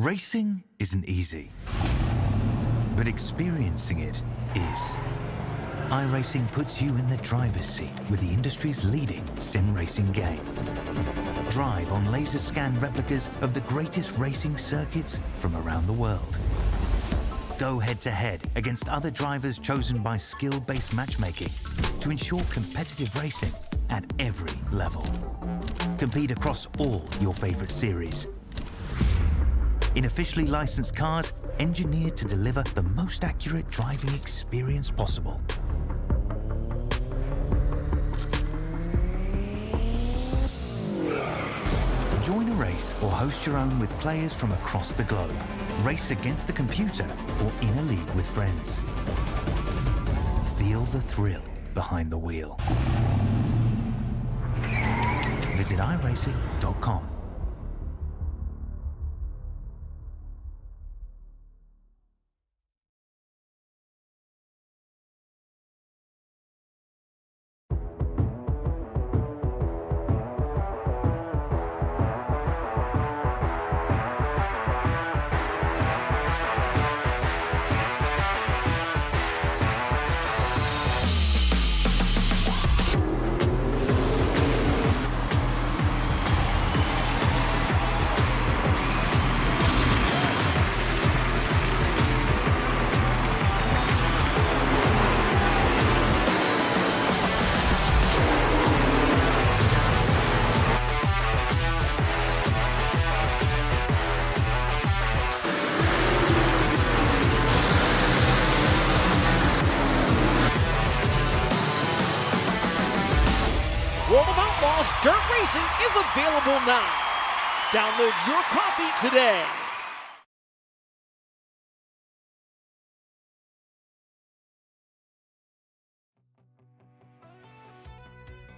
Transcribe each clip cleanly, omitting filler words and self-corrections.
Racing isn't easy, but experiencing it is. iRacing puts you in the driver's seat with the industry's leading sim racing game. Drive on laser scan replicas of the greatest racing circuits from around the world. Go head-to-head against other drivers chosen by skill-based matchmaking to ensure competitive racing at every level. Compete across all your favorite series. In officially licensed cars, engineered to deliver the most accurate driving experience possible. Join a race or host your own with players from across the globe. Race against the computer or in a league with friends. Feel the thrill behind the wheel. Visit iRacing.com. World of Outlaws Dirt Racing is available now. Download your copy today.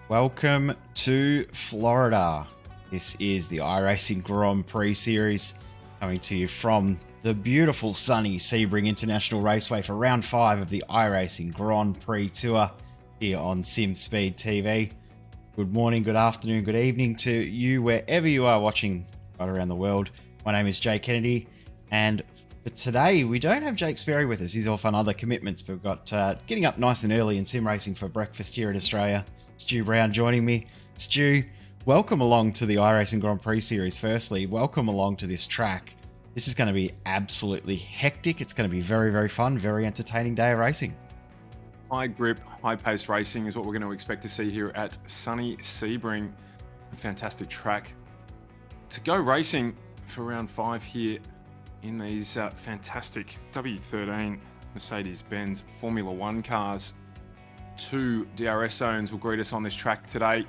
Welcome to Florida. This is the iRacing Grand Prix Series coming to you from the beautiful sunny Sebring International Raceway for round 5 of the iRacing Grand Prix Tour here on SimSpeed TV. Good morning, good afternoon, good evening to you wherever you are watching right around the world. My name is Jay Kennedy, and for today we don't have Jake Sperry with us. He's off on other commitments, but we've got getting up nice and early in sim racing for breakfast here in Australia. Stu Brown joining me. Stu, welcome along to the iRacing Grand Prix Series. Firstly, welcome along to this track. This is going to be absolutely hectic. It's going to be very, very fun, very entertaining day of racing. High grip, high pace racing is what we're going to expect to see here at sunny Sebring. A fantastic track to go racing for round 5 here in these fantastic W13 Mercedes-Benz Formula 1 cars. 2 DRS zones will greet us on this track today.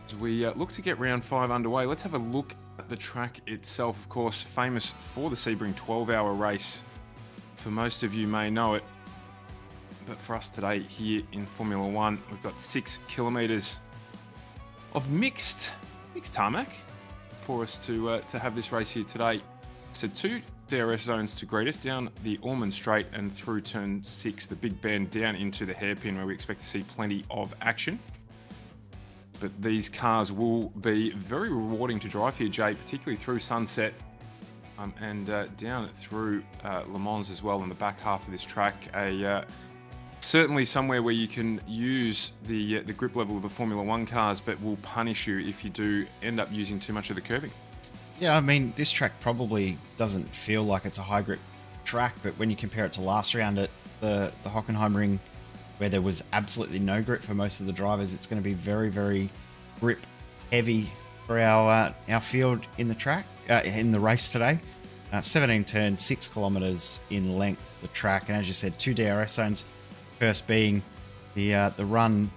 As we look to get round 5 underway, let's have a look at the track itself. Of course, famous for the Sebring 12-hour race. For most of you may know it. But for us today here in Formula 1, we've got 6 kilometres of mixed tarmac for us to have this race here today. So 2 DRS zones to greet us down the Ormond Straight and through turn 6, the big bend down into the hairpin where we expect to see plenty of action. But these cars will be very rewarding to drive here, Jay, particularly through Sunset and down through Le Mans as well in the back half of this track. Certainly somewhere where you can use the grip level of the Formula 1 cars, but will punish you if you do end up using too much of the curbing. Yeah, I mean, this track probably doesn't feel like it's a high grip track, but when you compare it to last round at the Hockenheimring, where there was absolutely no grip for most of the drivers, it's going to be very, very grip heavy for our field in the track, in the race today. 17 turns, 6 kilometers in length, the track, and as you said, 2 DRS zones. First being the run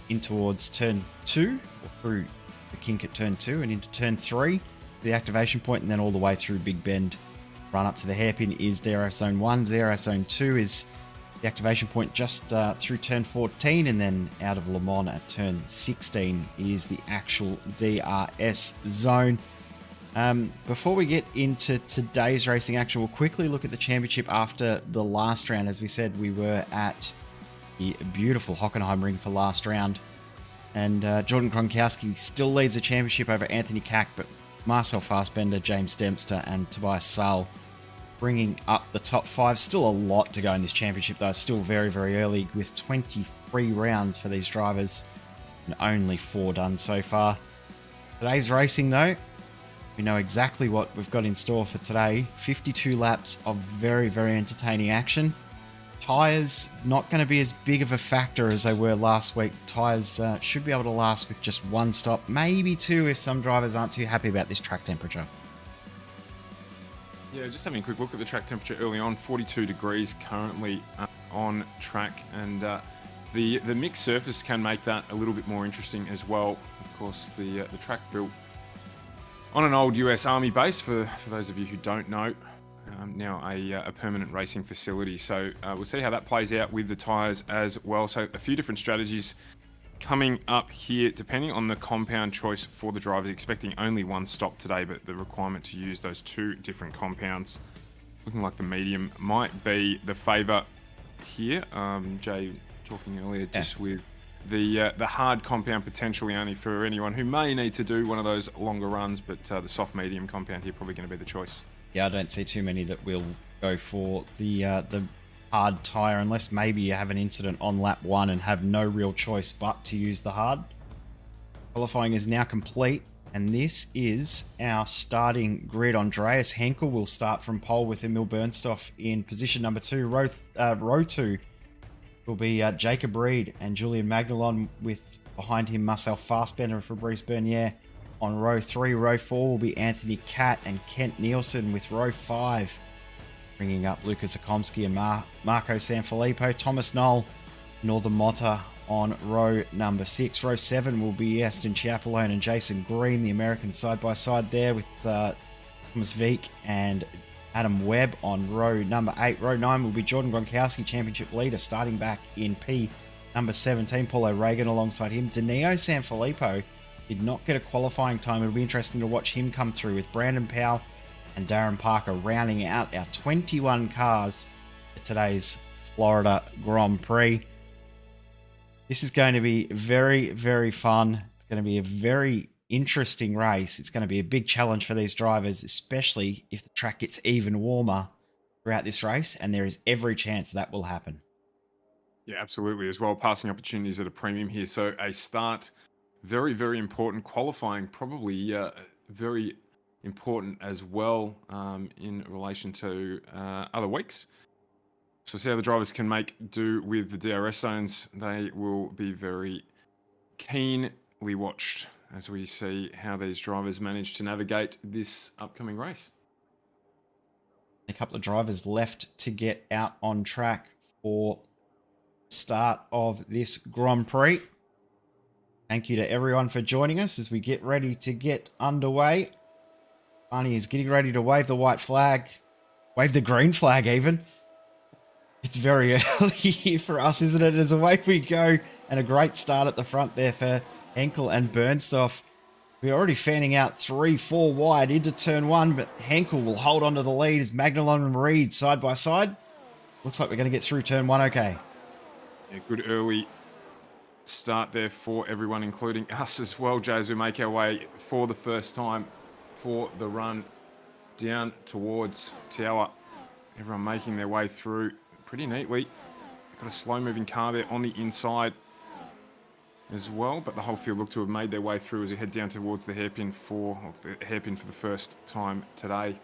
in towards turn 2, or through the kink at turn 2 and into turn 3, the activation point, and then all the way through Big Bend, run up to the hairpin is DRS Zone 1. DRS Zone 2 is the activation point just through turn 14, and then out of Le Mans at turn 16 is the actual DRS zone. Before we get into today's racing action, we'll quickly look at the championship after the last round. As we said, we were at the beautiful Hockenheimring for last round, and Jordan Gronkowski still leads the championship over Anthony Cack, but Marcel Fassbender, James Dempster, and Tobias Saal bringing up the top 5. Still a lot to go in this championship, though. It's still very, very early with 23 rounds for these drivers and only 4 done so far. Today's racing, though, we know exactly what we've got in store for today. 52 laps of very, very entertaining action. Tyres not going to be as big of a factor as they were last week. Tyres should be able to last with just 1 stop, maybe 2 if some drivers aren't too happy about this track temperature. Yeah, just having a quick look at the track temperature early on. 42 degrees currently on track, and the mixed surface can make that a little bit more interesting as well. Of course, the track built on an old US Army base, for those of you who don't know. Now a permanent racing facility. So we'll see how that plays out with the tyres as well. So a few different strategies coming up here, depending on the compound choice for the drivers. Expecting only 1 stop today, but the requirement to use those 2 different compounds, looking like the medium might be the favour here. Jay talking earlier just with the hard compound potentially only for anyone who may need to do one of those longer runs, but the soft medium compound here probably going to be the choice. Yeah, I don't see too many that will go for the hard tyre, unless maybe you have an incident on lap 1 and have no real choice but to use the hard. Qualifying is now complete, and this is our starting grid. Andreas Henkel will start from pole with Emil Bernstoff in position number 2. Row 2 will be Jacob Reed and Julian Magnelon, with behind him Marcel Fassbender and Fabrice Bernier. On row 3, row 4 will be Anthony Catt and Kent Nielsen, with row 5 bringing up Lucas Akomsky and Marco Sanfilippo. Thomas Knoll, Northern Motta on row number 6. Row 7 will be Aston Chiapolone and Jason Green, the American side-by-side there, with Thomas Veek and Adam Webb on row number 8. Row 9 will be Jordan Gronkowski, championship leader, starting back in P number 17. Paul O'Regan alongside him. Danilo Sanfilippo did not get a qualifying time. It'll be interesting to watch him come through, with Brandon Powell and Darren Parker rounding out our 21 cars for today's Florida Grand Prix. This is going to be very, very fun. It's going to be a very interesting race. It's going to be a big challenge for these drivers, especially if the track gets even warmer throughout this race, and there is every chance that will happen. Yeah, absolutely. As well, passing opportunities at a premium here. So a start, very, very important. Qualifying, probably very important as well in relation to other weeks. So we'll see how the drivers can make do with the DRS zones. They will be very keenly watched as we see how these drivers manage to navigate this upcoming race. A couple of drivers left to get out on track for start of this Grand Prix. Thank you to everyone for joining us as we get ready to get underway. Barney is getting ready to wave the white flag, wave the green flag even. It's very early here for us, isn't it? As away we go, and a great start at the front there for Henkel and Bernstoff. We're already fanning out 3-4 wide into turn 1, but Henkel will hold on to the lead as Magnelon and Reed side by side. Looks like we're going to get through turn 1 okay. Yeah, good early start there for everyone, including us as well, Jay, as we make our way for the first time for the run down towards Tower. Everyone making their way through pretty neatly. Got a slow-moving car there on the inside as well, but the whole field looked to have made their way through as we head down towards the hairpin for the first time today.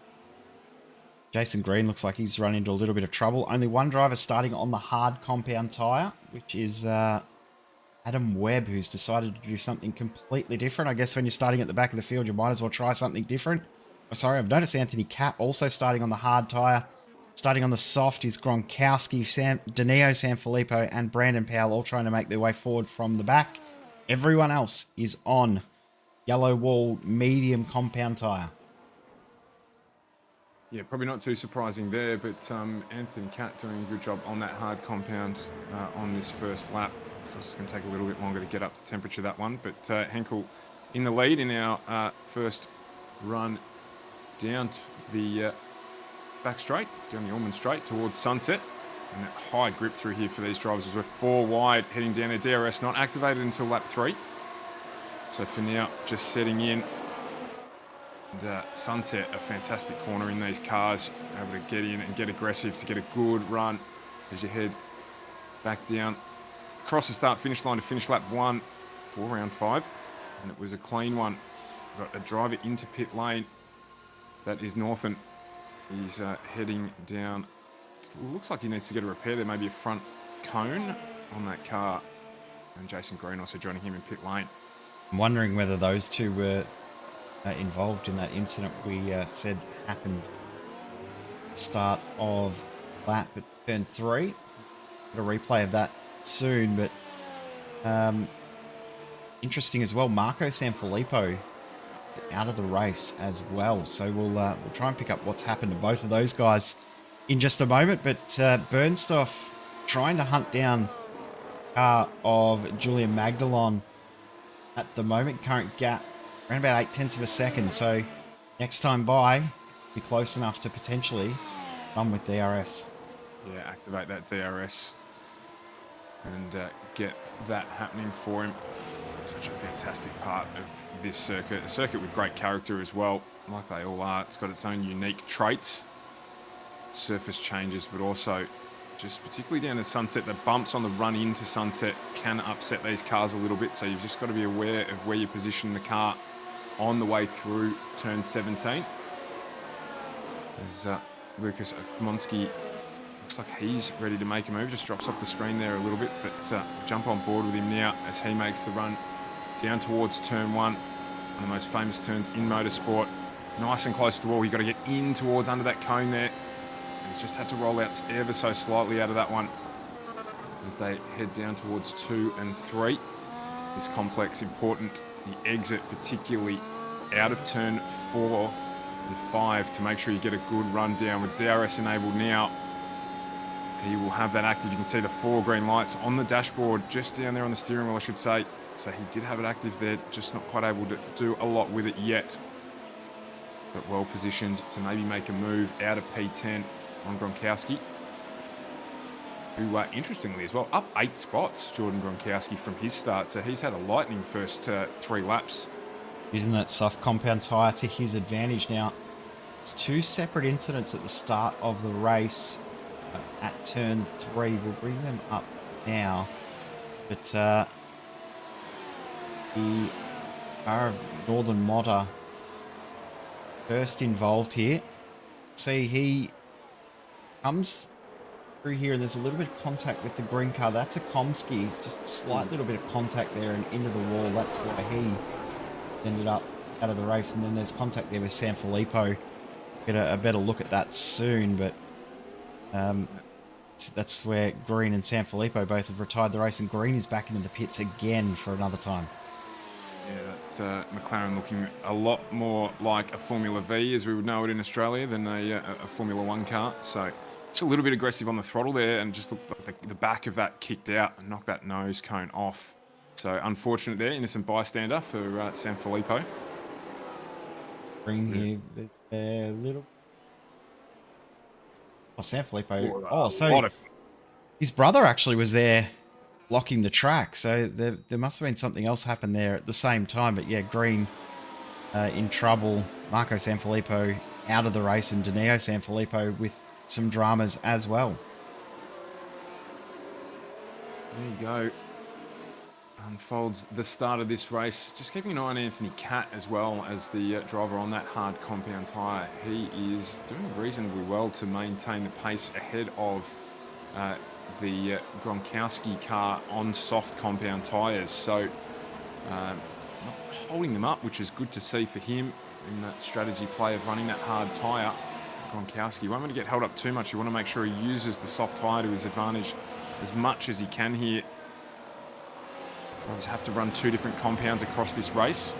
Jason Green looks like he's run into a little bit of trouble. Only one driver starting on the hard compound tyre, which is Adam Webb, who's decided to do something completely different. I guess when you're starting at the back of the field, you might as well try something different. Oh, sorry, I've noticed Anthony Catt also starting on the hard tyre. Starting on the soft is Gronkowski, Danilo Sanfilippo, and Brandon Powell, all trying to make their way forward from the back. Everyone else is on yellow wall medium compound tyre. Yeah, probably not too surprising there, but Anthony Catt doing a good job on that hard compound on this first lap. Of course, it's going to take a little bit longer to get up to temperature, that one, but Henkel in the lead in our first run down to the back straight, down the Ormond Straight towards Sunset. And that high grip through here for these drivers as we're 4 wide heading down there. DRS not activated until lap 3. So for now, just setting in And Sunset, a fantastic corner in these cars, able to get in and get aggressive to get a good run as you head back down across the start-finish line to finish lap 1 for round 5. And it was a clean one. Got a driver into pit lane. That is Northern. He's heading down. Looks like he needs to get a repair. There may be a front cone on that car. And Jason Green also joining him in pit lane. I'm wondering whether those two were involved in that incident we said happened at the start of lap at turn 3. Got a replay of that soon, but interesting as well. Marco Sanfilippo is out of the race as well, so we'll try and pick up what's happened to both of those guys in just a moment. But Bernstoff trying to hunt down car of Julian Magdalon at the moment. Current gap around about 0.8 of a second, so next time by be close enough to potentially run with DRS. Yeah, activate that DRS and get that happening for him. Such a fantastic part of this circuit. A circuit with great character as well, like they all are. It's got its own unique traits, surface changes, but also just particularly down to Sunset, the bumps on the run into Sunset can upset these cars a little bit, so you've just got to be aware of where you position the car on the way through turn 17. As Lucas Akmonski looks like he's ready to make a move, just drops off the screen there a little bit, but jump on board with him now as he makes the run down towards turn 1, one of the most famous turns in motorsport. Nice and close to the wall. You've got to get in towards under that cone there. And he just had to roll out ever so slightly out of that one as they head down towards 2 and 3. This complex important, the exit particularly out of turn 4 and 5 to make sure you get a good run down. With DRS enabled now, he will have that active. You can see the 4 green lights on the dashboard, just down there on the steering wheel, I should say. So he did have it active there, just not quite able to do a lot with it yet. But well positioned to maybe make a move out of P10 on Gronkowski, who interestingly as well, up 8 spots, Jordan Gronkowski, from his start. So he's had a lightning first 3 laps. Using that soft compound tyre to his advantage now. It's 2 separate incidents at the start of the race at turn 3. We'll bring them up now. But the car of Northern Modder first involved here. See, he comes through here and there's a little bit of contact with the green car. That's a Komsky. Just a slight little bit of contact there and into the wall. That's why he ended up out of the race. And then there's contact there with Sanfilippo. Get a better look at that soon, but that's where Green and Sanfilippo both have retired the race, and Green is back into the pits again for another time. Yeah, that McLaren looking a lot more like a Formula V, as we would know it in Australia, than a Formula 1 car. So just a little bit aggressive on the throttle there, and just looked like the back of that kicked out and knocked that nose cone off. So unfortunate there, innocent bystander for Sanfilippo. Green here, a little. Oh, Sanfilippo. Oh, so his brother actually was there blocking the track. So there must have been something else happen there at the same time. But yeah, Green in trouble. Marco Sanfilippo out of the race, and Danilo Sanfilippo with some dramas as well. There you go. Unfolds the start of this race. Just keeping an eye on Anthony Catt as well as the driver on that hard compound tyre. He is doing reasonably well to maintain the pace ahead of the Gronkowski car on soft compound tyres. So not holding them up, which is good to see for him in that strategy play of running that hard tyre. Gronkowski won't want to get held up too much. You want to make sure he uses the soft tyre to his advantage as much as he can here. Drivers have to run 2 different compounds across this race,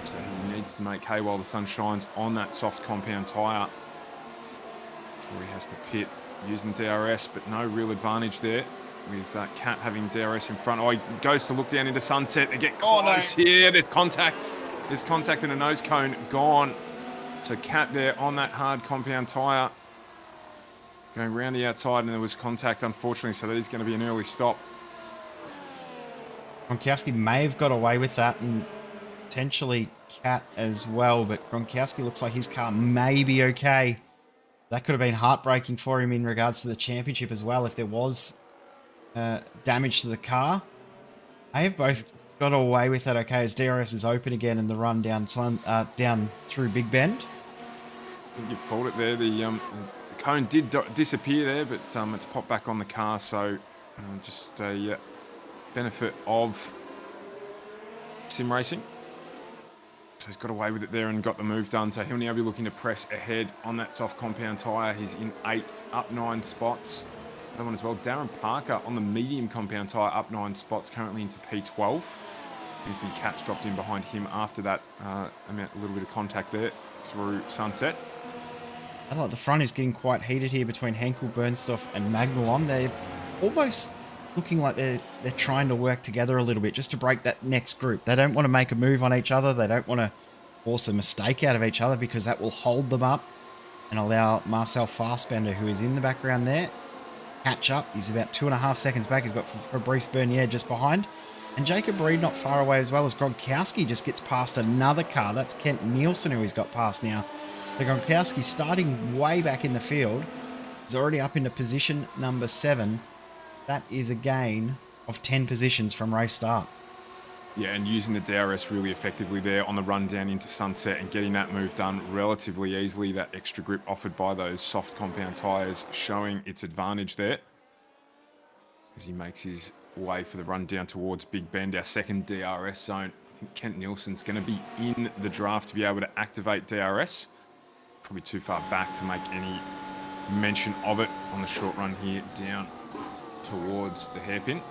so he needs to make hay while the sun shines on that soft compound tyre. Before he has to pit using DRS, but no real advantage there with Catt having DRS in front. Oh, he goes to look down into Sunset and get close here. There's contact. There's contact and a nose cone gone. So Catt there on that hard compound tyre, going around the outside, and there was contact, unfortunately, so that is going to be an early stop. Gronkowski may have got away with that and potentially Cat as well, but Gronkowski looks like his car may be okay. That could have been heartbreaking for him in regards to the championship as well if there was damage to the car. They have both got away with that okay as DRS is open again and the run down through Big Bend. I think you've called it there. The cone did disappear there, but it's popped back on the car, so just a benefit of sim racing. So he's got away with it there and got the move done. So he'll now be looking to press ahead on that soft compound tyre. He's in 8th, up 9 spots. Another one as well, Darren Parker on the medium compound tyre, up 9 spots, currently into P12. Anthony Katz dropped in behind him after that. A little bit of contact there through Sunset. I like the front is getting quite heated here between Henkel, Bernstoff and Magnelon. They're almost looking like they're trying to work together a little bit just to break that next group. They don't want to make a move on each other. They don't want to force a mistake out of each other because that will hold them up and allow Marcel Fassbender, who is in the background there, catch up. He's about 2.5 seconds back. He's got Fabrice Bernier just behind. And Jacob Reed not far away as well as Gronkowski just gets past another car. That's Kent Nielsen who he's got past now. So Gronkowski starting way back in the field. He's already up into position number 7. That is a gain of 10 positions from race start. Yeah, and using the DRS really effectively there on the run down into Sunset and getting that move done relatively easily. That extra grip offered by those soft compound tyres showing its advantage there as he makes his way for the run down towards Big Bend, our second DRS zone. I think Kent Nielsen's going to be in the draft to be able to activate DRS. Probably too far back to make any mention of it on the short run here down towards the hairpin.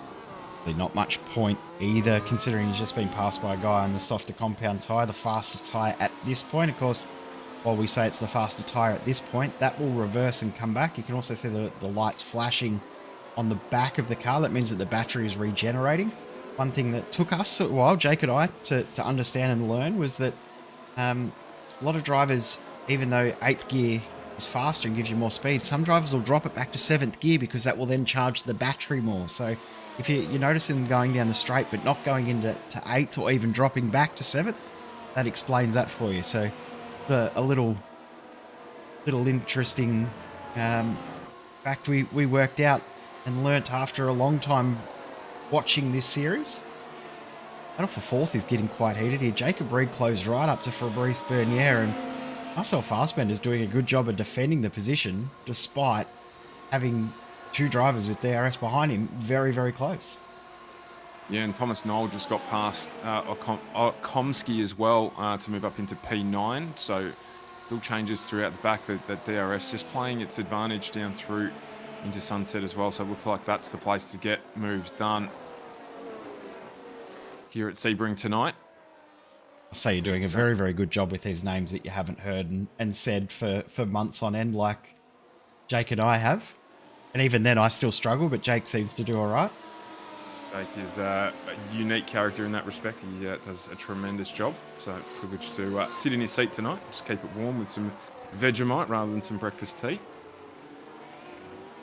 Not much point either, considering he's just been passed by a guy on the softer compound tyre, the faster tyre at this point. Of course, while we say it's the faster tyre at this point, that will reverse and come back. You can also see the lights flashing on the back of the car. That means that the battery is regenerating. One thing that took us a while, Jake and I, to understand and learn was that a lot of drivers, even though 8th gear is faster and gives you more speed, some drivers will drop it back to 7th gear because that will then charge the battery more. So if you notice them going down the straight but not going into 8th or even dropping back to 7th, that explains that for you. So a little interesting fact we worked out and learnt after a long time watching this series. Battle for 4th is getting quite heated here. Jacob Reed closed right up to Fabrice Bernier, and Marcel Fassbender is doing a good job of defending the position despite having 2 drivers with DRS behind him very, very close. Yeah, and Thomas Knoll just got past Komsky as well to move up into P9. So still changes throughout the back, that DRS just playing its advantage down through into Sunset as well. So it looks like that's the place to get moves done here at Sebring tonight. I'll say you're doing a very, very good job with these names that you haven't heard and said for months on end like Jake and I have. And even then I still struggle, but Jake seems to do all right. Jake is a unique character in that respect. He does a tremendous job. So privileged to sit in his seat tonight. Just keep it warm with some Vegemite rather than some breakfast tea.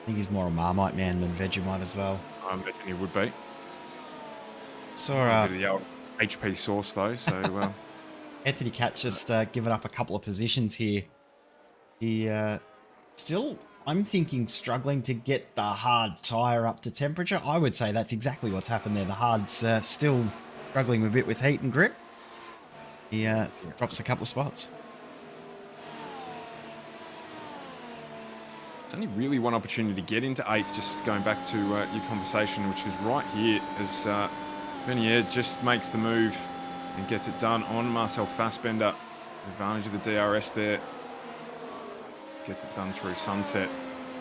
I think he's more a Marmite man than Vegemite as well. I imagine he would be. Saw a bit of the old HP sauce though, so Anthony Katz just given up a couple of positions here. He still, I'm thinking, struggling to get the hard tyre up to temperature. I would say that's exactly what's happened there. The hard's still struggling a bit with heat and grip. He drops a couple of spots. It's only really one opportunity to get into 8th, just going back to your conversation, which is right here as Bernier just makes the move and gets it done on Marcel Fassbender. Advantage of the DRS there. Gets it done through Sunset.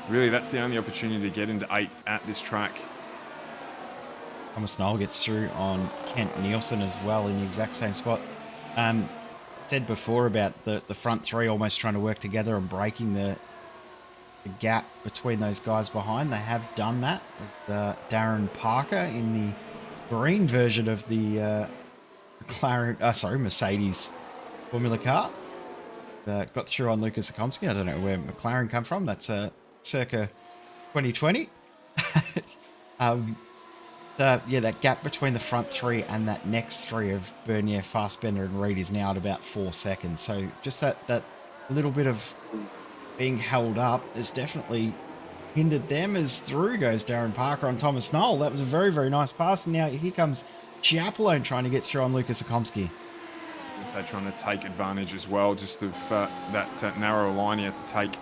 Really, that's the only opportunity to get into 8th at this track. Thomas Knoll gets through on Kent Nielsen as well in the exact same spot. Said before about the front 3 almost trying to work together and breaking the gap between those guys behind. They have done that with Darren Parker in the green version of the Mercedes Formula car. Got through on Lucas Akomsky. I don't know where McLaren come from. That's circa 2020. yeah, that gap between the front three and that next three of Bernier, Fassbender, and Reed is now at about 4 seconds. So just that little bit of being held up has definitely hindered them as through goes Darren Parker on Thomas Knoll. That was a very, very nice pass. And now here comes Chiapolone trying to get through on Lucas Akomsky. I was going to say trying to take advantage as well, just of that narrow line he had to take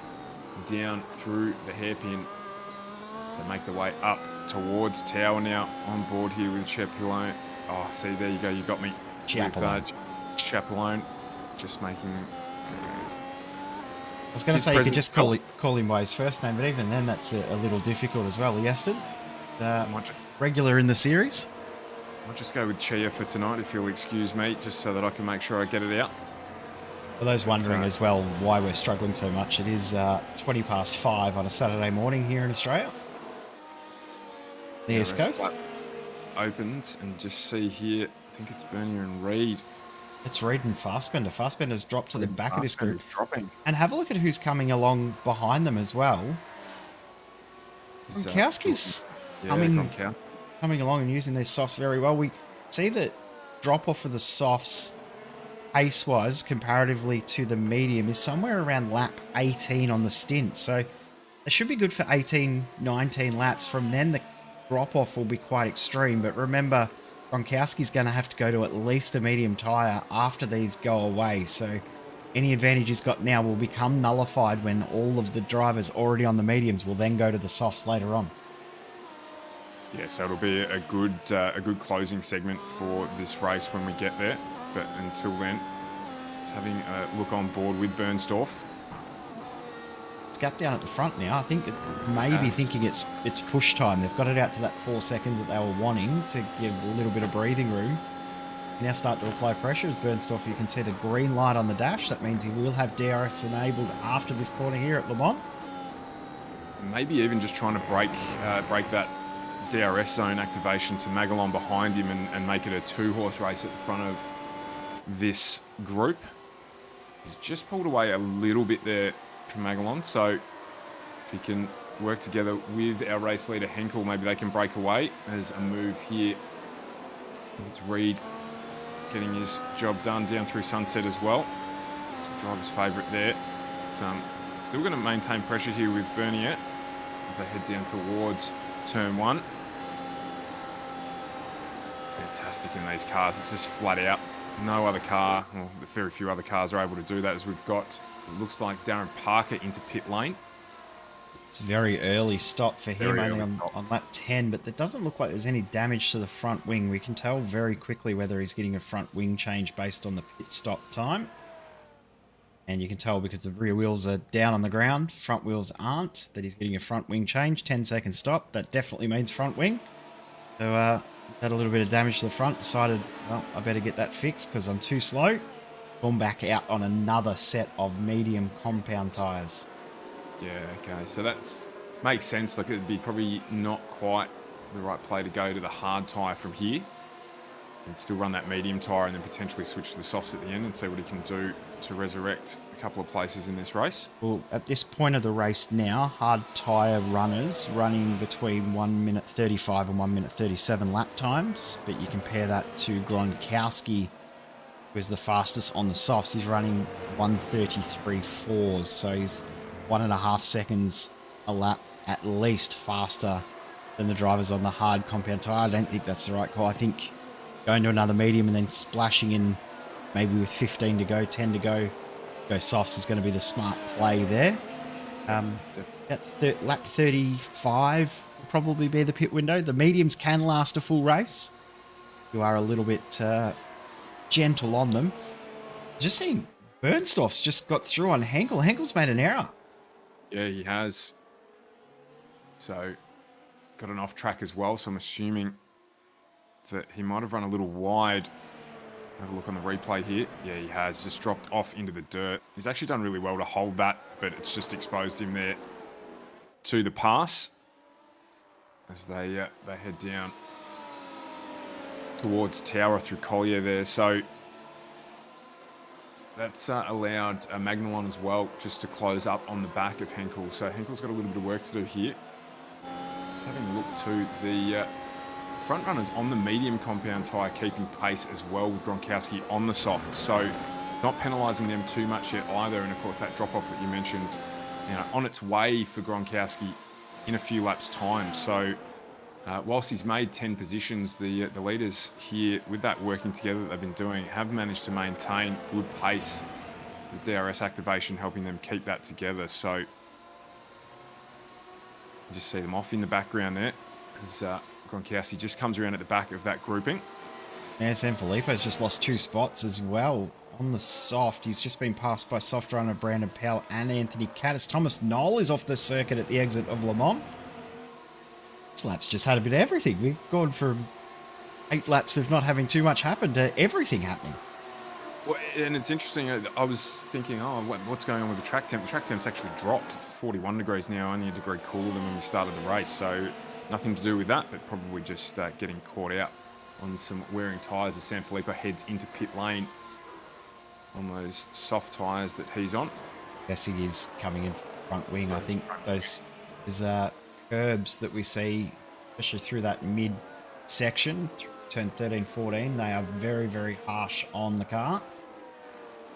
down through the hairpin to make the way up towards Tower now on board here with Chiapolone. Oh, see, there you go. You got me. Chiapolone just making... I was going to say you could just call him by his first name, but even then that's a little difficult as well. Yeston, regular in the series. I'll just go with Chia for tonight, if you'll excuse me, just so that I can make sure I get it out. For those wondering as well why we're struggling so much, it is 20 past 5 on a Saturday morning here in Australia. The East Coast. Opens and just see here, I think it's Bernier and Reed. It's Reed and Fassbender. Fassbender's dropped to the back of this group. Dropping. And have a look at who's coming along behind them as well. Gronkowski's coming along and using these softs very well. We see that drop-off for the softs, pace-wise, comparatively to the medium, is somewhere around lap 18 on the stint. So it should be good for 18, 19 laps. From then, the drop-off will be quite extreme. But remember, Gronkowski's going to have to go to at least a medium tyre after these go away. So any advantage he's got now will become nullified when all of the drivers already on the mediums will then go to the softs later on. Yeah, so it'll be a good closing segment for this race when we get there. But until then, just having a look on board with Bernsdorf. It's gap down at the front now. I think it may be thinking it's push time. They've got it out to that 4 seconds that they were wanting to give a little bit of breathing room. Now start to apply pressure as Bernsdorf. You can see the green light on the dash. That means he will have DRS enabled after this corner here at Le Mans. Maybe even just trying to break that DRS zone activation to Magalon behind him and make it a 2-horse race at the front of this group. He's just pulled away a little bit there from Magalon, so if he can work together with our race leader Henkel, maybe they can break away. There's a move here. I think it's Reed getting his job done down through Sunset as well. It's the driver's favourite there. But, still going to maintain pressure here with Bernier as they head down towards turn 1. Fantastic in these cars. It's just flat out. No other car, well, very few other cars are able to do that, as we've got, it looks like Darren Parker into pit lane. It's a very early stop for him, only on lap 10, but it doesn't look like there's any damage to the front wing. We can tell very quickly whether he's getting a front wing change based on the pit stop time. And you can tell because the rear wheels are down on the ground, front wheels aren't, that he's getting a front wing change. 10-second stop, that definitely means front wing. So, had a little bit of damage to the front, decided, well, I better get that fixed because I'm too slow. Gone back out on another set of medium compound tyres. Yeah, okay, so that's makes sense. Like, it'd be probably not quite the right play to go to the hard tyre from here. And still run that medium tyre and then potentially switch to the softs at the end and see what he can do to resurrect a couple of places in this race. Well, at this point of the race now, hard tyre runners running between 1 minute 35 and 1 minute 37 lap times. But you compare that to Gronkowski, who is the fastest on the softs. He's running 1:33.4, so he's 1.5 seconds a lap at least faster than the drivers on the hard compound tyre. I don't think that's the right call. I think going to another medium and then splashing in maybe with 15 to go, 10 to go softs is going to be the smart play there. Lap 35 will probably be the pit window. The mediums can last a full race. You are a little bit gentle on them. Just seeing Bernsdorf's just got through on Henkel. Henkel's made an error. Yeah, he has. So, got an off track as well, so I'm assuming that he might have run a little wide. Have a look on the replay here. Yeah, he has just dropped off into the dirt. He's actually done really well to hold that, but it's just exposed him there to the pass as they head down towards Tower through Collier there. So that's allowed Magnelon as well just to close up on the back of Henkel. So Henkel's got a little bit of work to do here. Just having a look to the front runners on the medium compound tyre keeping pace as well with Gronkowski on the soft. So not penalising them too much yet either. And of course, that drop-off that you mentioned, on its way for Gronkowski in a few laps' time. So whilst he's made 10 positions, the leaders here, with that working together that they've been doing, have managed to maintain good pace. The DRS activation helping them keep that together. So you just see them off in the background there as Gronkowski just comes around at the back of that grouping. Yeah, Sanfilippo's just lost 2 spots as well on the soft. He's just been passed by soft runner Brandon Powell and Anthony Caddis. Thomas Knoll is off the circuit at the exit of Le Mans. This lap's just had a bit of everything. We've gone from 8 laps of not having too much happen to everything happening. Well, and it's interesting. I was thinking, what's going on with the track temp? The track temp's actually dropped. It's 41 degrees now, only a degree cooler than when we started the race. So nothing to do with that, but probably just getting caught out on some wearing tyres as Sanfilippo heads into pit lane on those soft tyres that he's on. Yes, he is coming in front wing. I think those curbs that we see, especially through that mid section, turn 13, 14, they are very, very harsh on the car.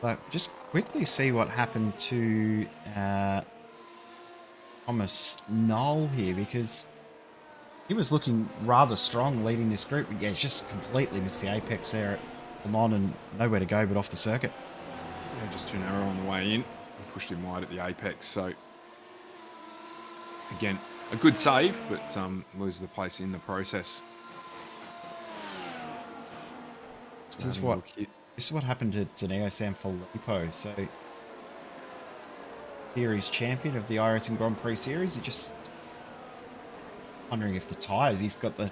But just quickly see what happened to Thomas Knoll here, because he was looking rather strong leading this group. But yeah, he's just completely missed the apex there at Le Mans and nowhere to go but off the circuit. Yeah, just too narrow on the way in and pushed him wide at the apex. So again, a good save, but loses the place in the process. This is what happened to Danilo Sanfilippo. So, series champion of the iRacing Grand Prix series. He just wondering if the tyres, he's got the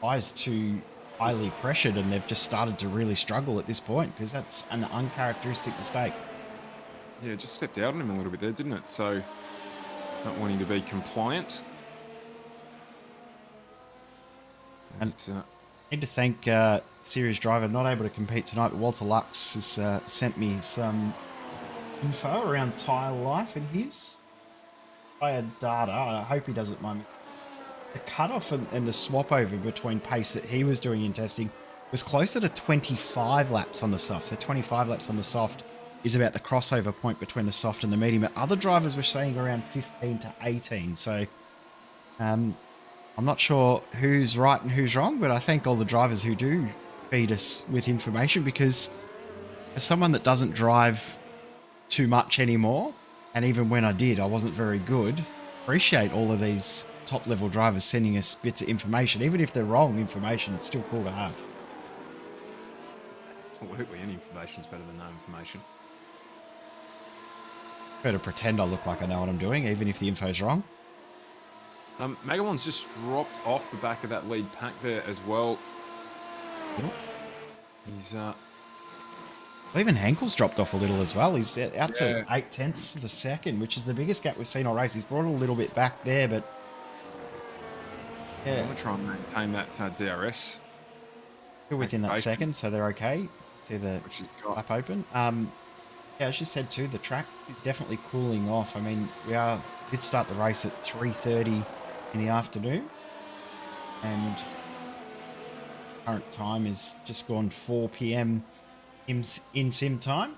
tyres too highly pressured and they've just started to really struggle at this point, because that's an uncharacteristic mistake. Yeah, just stepped out on him a little bit there, didn't it? So not wanting to be compliant. And need to thank series driver, not able to compete tonight, but Walter Lux has sent me some info around tyre life and his tyre data. I hope he doesn't mind me. The cutoff and the swap over between pace that he was doing in testing was closer to 25 laps on the soft. So 25 laps on the soft is about the crossover point between the soft and the medium. But other drivers were saying around 15 to 18. So I'm not sure who's right and who's wrong, but I thank all the drivers who do feed us with information, because as someone that doesn't drive too much anymore, and even when I did, I wasn't very good, appreciate all of these top level drivers sending us bits of information. Even if they're wrong information, it's still cool to have. Absolutely, any information is better than no information. Better pretend I look like I know what I'm doing, even if the info's wrong. Magalon's just dropped off the back of that lead pack there as well. Yep. He's even Henkel's dropped off a little as well. He's out to 0.8 of a second, which is the biggest gap we've seen all race. He's brought it a little bit back there, but I'm going to try and maintain that DRS. Still within that second, so they're okay. See the lap open. Yeah, as you said too, the track is definitely cooling off. I mean, we did start the race at 3:30 in the afternoon, and current time is just gone 4 p.m. in sim time.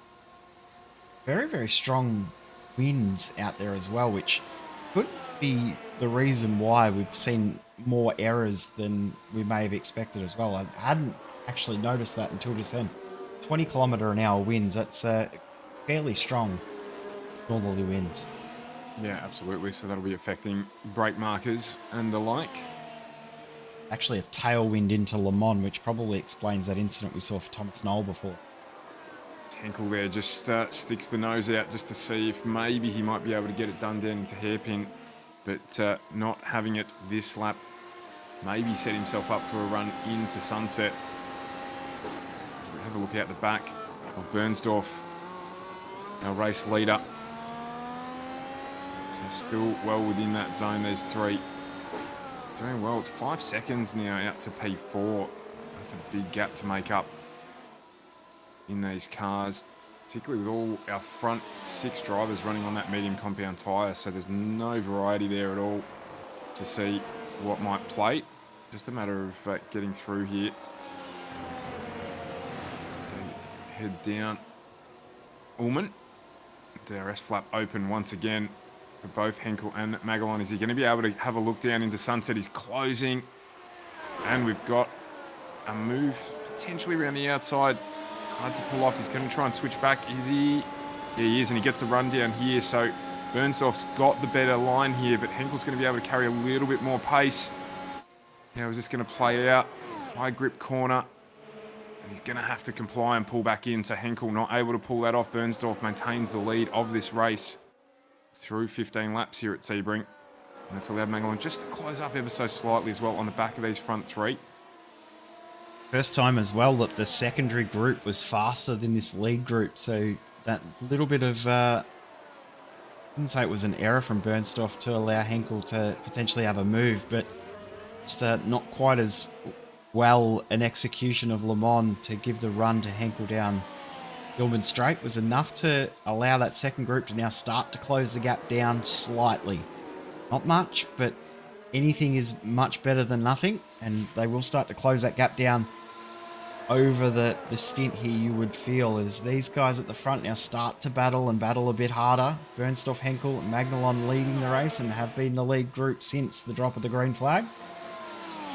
Very, very strong winds out there as well, which could be the reason why we've seen more errors than we may have expected as well. I hadn't actually noticed that until just then. 20 km/h winds, that's fairly strong northerly winds. Yeah, absolutely. So that'll be affecting brake markers and the like. Actually a tailwind into Le Mans, which probably explains that incident we saw for Thomas Knoll before. Henkel there just sticks the nose out just to see if maybe he might be able to get it done down into hairpin, but not having it this lap. Maybe set himself up for a run into sunset. As we have a look out the back of Bernsdorf, our race leader. So still well within that zone. There's 3. Doing well. It's 5 seconds now out to P4. That's a big gap to make up in these cars, particularly with all our front 6 drivers running on that medium compound tyre. So there's no variety there at all to see what might play. Just a matter of getting through here. So head down. Ullman. DRS flap open once again for both Henkel and Magalon. Is he going to be able to have a look down into Sunset? He's closing. And we've got a move potentially around the outside. Hard to pull off. He's going to try and switch back. Is he? Yeah, he is, and he gets the run down here. So Bernsdorf's got the better line here, but Henkel's going to be able to carry a little bit more pace. How is this going to play out? High grip corner. And he's going to have to comply and pull back in. So Henkel not able to pull that off. Bernsdorf maintains the lead of this race through 15 laps here at Sebring. And that's allowed Magalon just to close up ever so slightly as well on the back of these front three. First time as well that the secondary group was faster than this lead group. So that little bit of... I wouldn't say it was an error from Bernsdorf to allow Henkel to potentially have a move, but just not quite as well an execution of Le Mans to give the run to Henkel down Gilman Straight was enough to allow that second group to now start to close the gap down slightly. Not much, but anything is much better than nothing, and they will start to close that gap down over the stint here, you would feel, as these guys at the front now start to battle and battle a bit harder. Bernsdorf, Henkel, and Magnelon leading the race and have been the lead group since the drop of the green flag.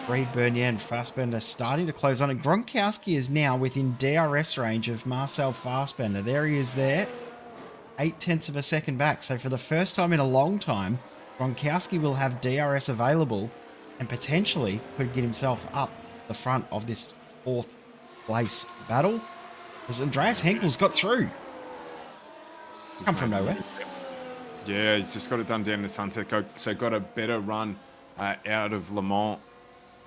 Reid, Bernier and Fassbender starting to close on, and Gronkowski is now within DRS range of Marcel Fassbender. There he is there, 0.8 of a second back. So for the first time in a long time, Gronkowski will have DRS available and potentially could get himself up the front of this fourth place battle, as Andreas Henkel's got through. Come from nowhere. Yeah, he's just got it done down in the Sunset. So got a better run out of Le Mans.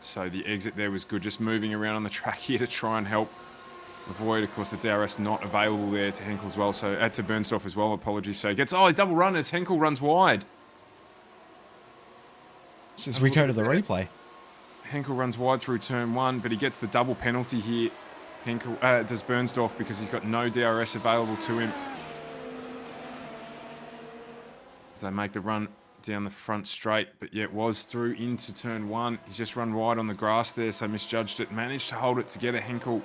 So the exit there was good. Just moving around on the track here to try and help avoid, of course, the DRS not available there to Henkel as well. So to Bernsdorf as well, apologies. So he gets, a double run as Henkel runs wide. As we go to the replay. Henkel runs wide through turn one, but he gets the double penalty here. Henkel does Bernsdorf because he's got no DRS available to him. As they make the run down the front straight, but yeah, it was through into turn one. He's just run wide on the grass there, so misjudged it. Managed to hold it together, Henkel,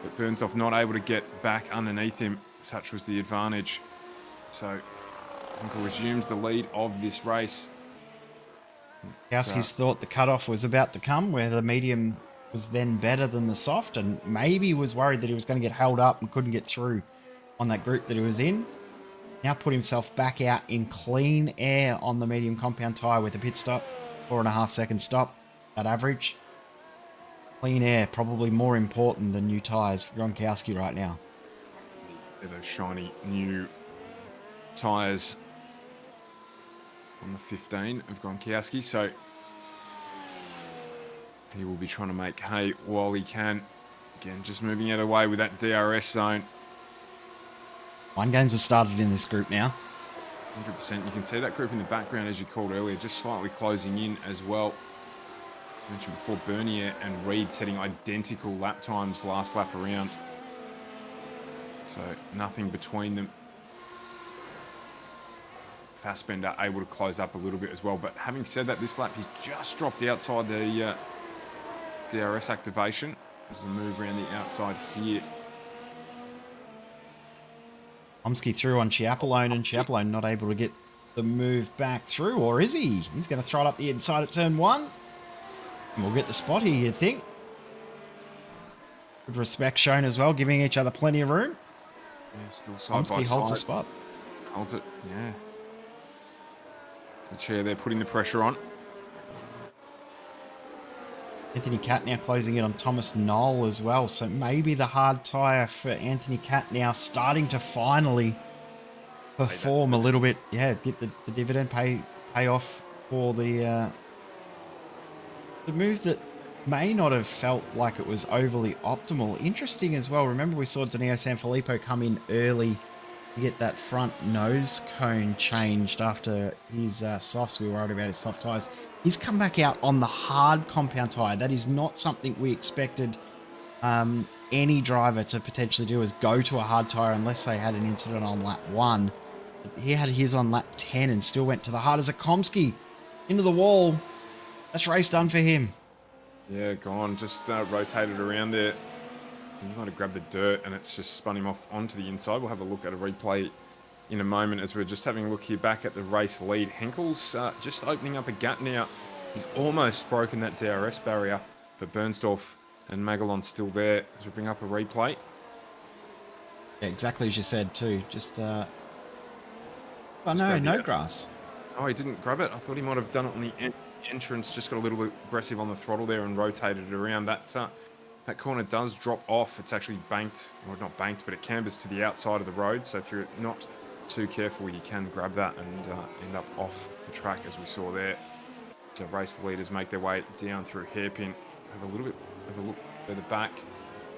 but Bernsdorf not able to get back underneath him. Such was the advantage. So Henkel resumes the lead of this race. Kowski's thought the cutoff was about to come, where the medium was then better than the soft, and maybe was worried that he was going to get held up and couldn't get through on that group that he was in. Now put himself back out in clean air on the medium compound tyre with a pit stop, 4.5 second stop at average. Clean air, probably more important than new tyres for Gronkowski right now. They're those shiny new tyres on the 15 of Gronkowski, so he will be trying to make hay while he can. Again, just moving out of the way with that DRS zone. 1 games have started in this group now. 100%. You can see that group in the background, as you called earlier, just slightly closing in as well. As mentioned before, Bernier and Reid setting identical lap times last lap around. So nothing between them. Fassbender able to close up a little bit as well. But having said that, this lap he's just dropped outside the DRS activation. There's a move around the outside here. Omsky through on Chiapolone, and Chiapolone not able to get the move back through, or is he? He's going to throw it up the inside at turn 1. And we'll get the spot here, you'd think. Good respect shown as well, giving each other plenty of room. Yeah, still side by Omsky holds side. the spot. Holds it, yeah. The chair there putting the pressure on. Anthony Catt now closing in on Thomas Knoll as well. So maybe the hard tyre for Anthony Catt now starting to finally perform a little bit. Yeah, get the dividend, pay off for the move that may not have felt like it was overly optimal. Interesting as well. Remember we saw Danilo Sanfilippo come in early to get that front nose cone changed after his softs. We were worried about his soft tyres. He's come back out on the hard compound tyre. That is not something we expected any driver to potentially do, is go to a hard tyre unless they had an incident on lap 1. But he had his on lap 10 and still went to the hard as a Komsky into the wall. That's race done for him. Yeah, gone. Just rotated around there. I think he might have grabbed the dirt and it's just spun him off onto the inside. We'll have a look at a replay in a moment as we're just having a look here back at the race lead. Henkel's just opening up a gap now. He's almost broken that DRS barrier, but Bernsdorf and Magalon's still there as we bring up a replay. Yeah, exactly as you said too. Just oh no, no grass. Oh, he didn't grab it. I thought he might have done it on the entrance. Just got a little bit aggressive on the throttle there and rotated it around. That corner does drop off. It's actually banked, or not banked, but it cambers to the outside of the road. So if you're not too careful, you can grab that and end up off the track, as we saw there. So race leaders make their way down through hairpin. Have a little bit of a look further back.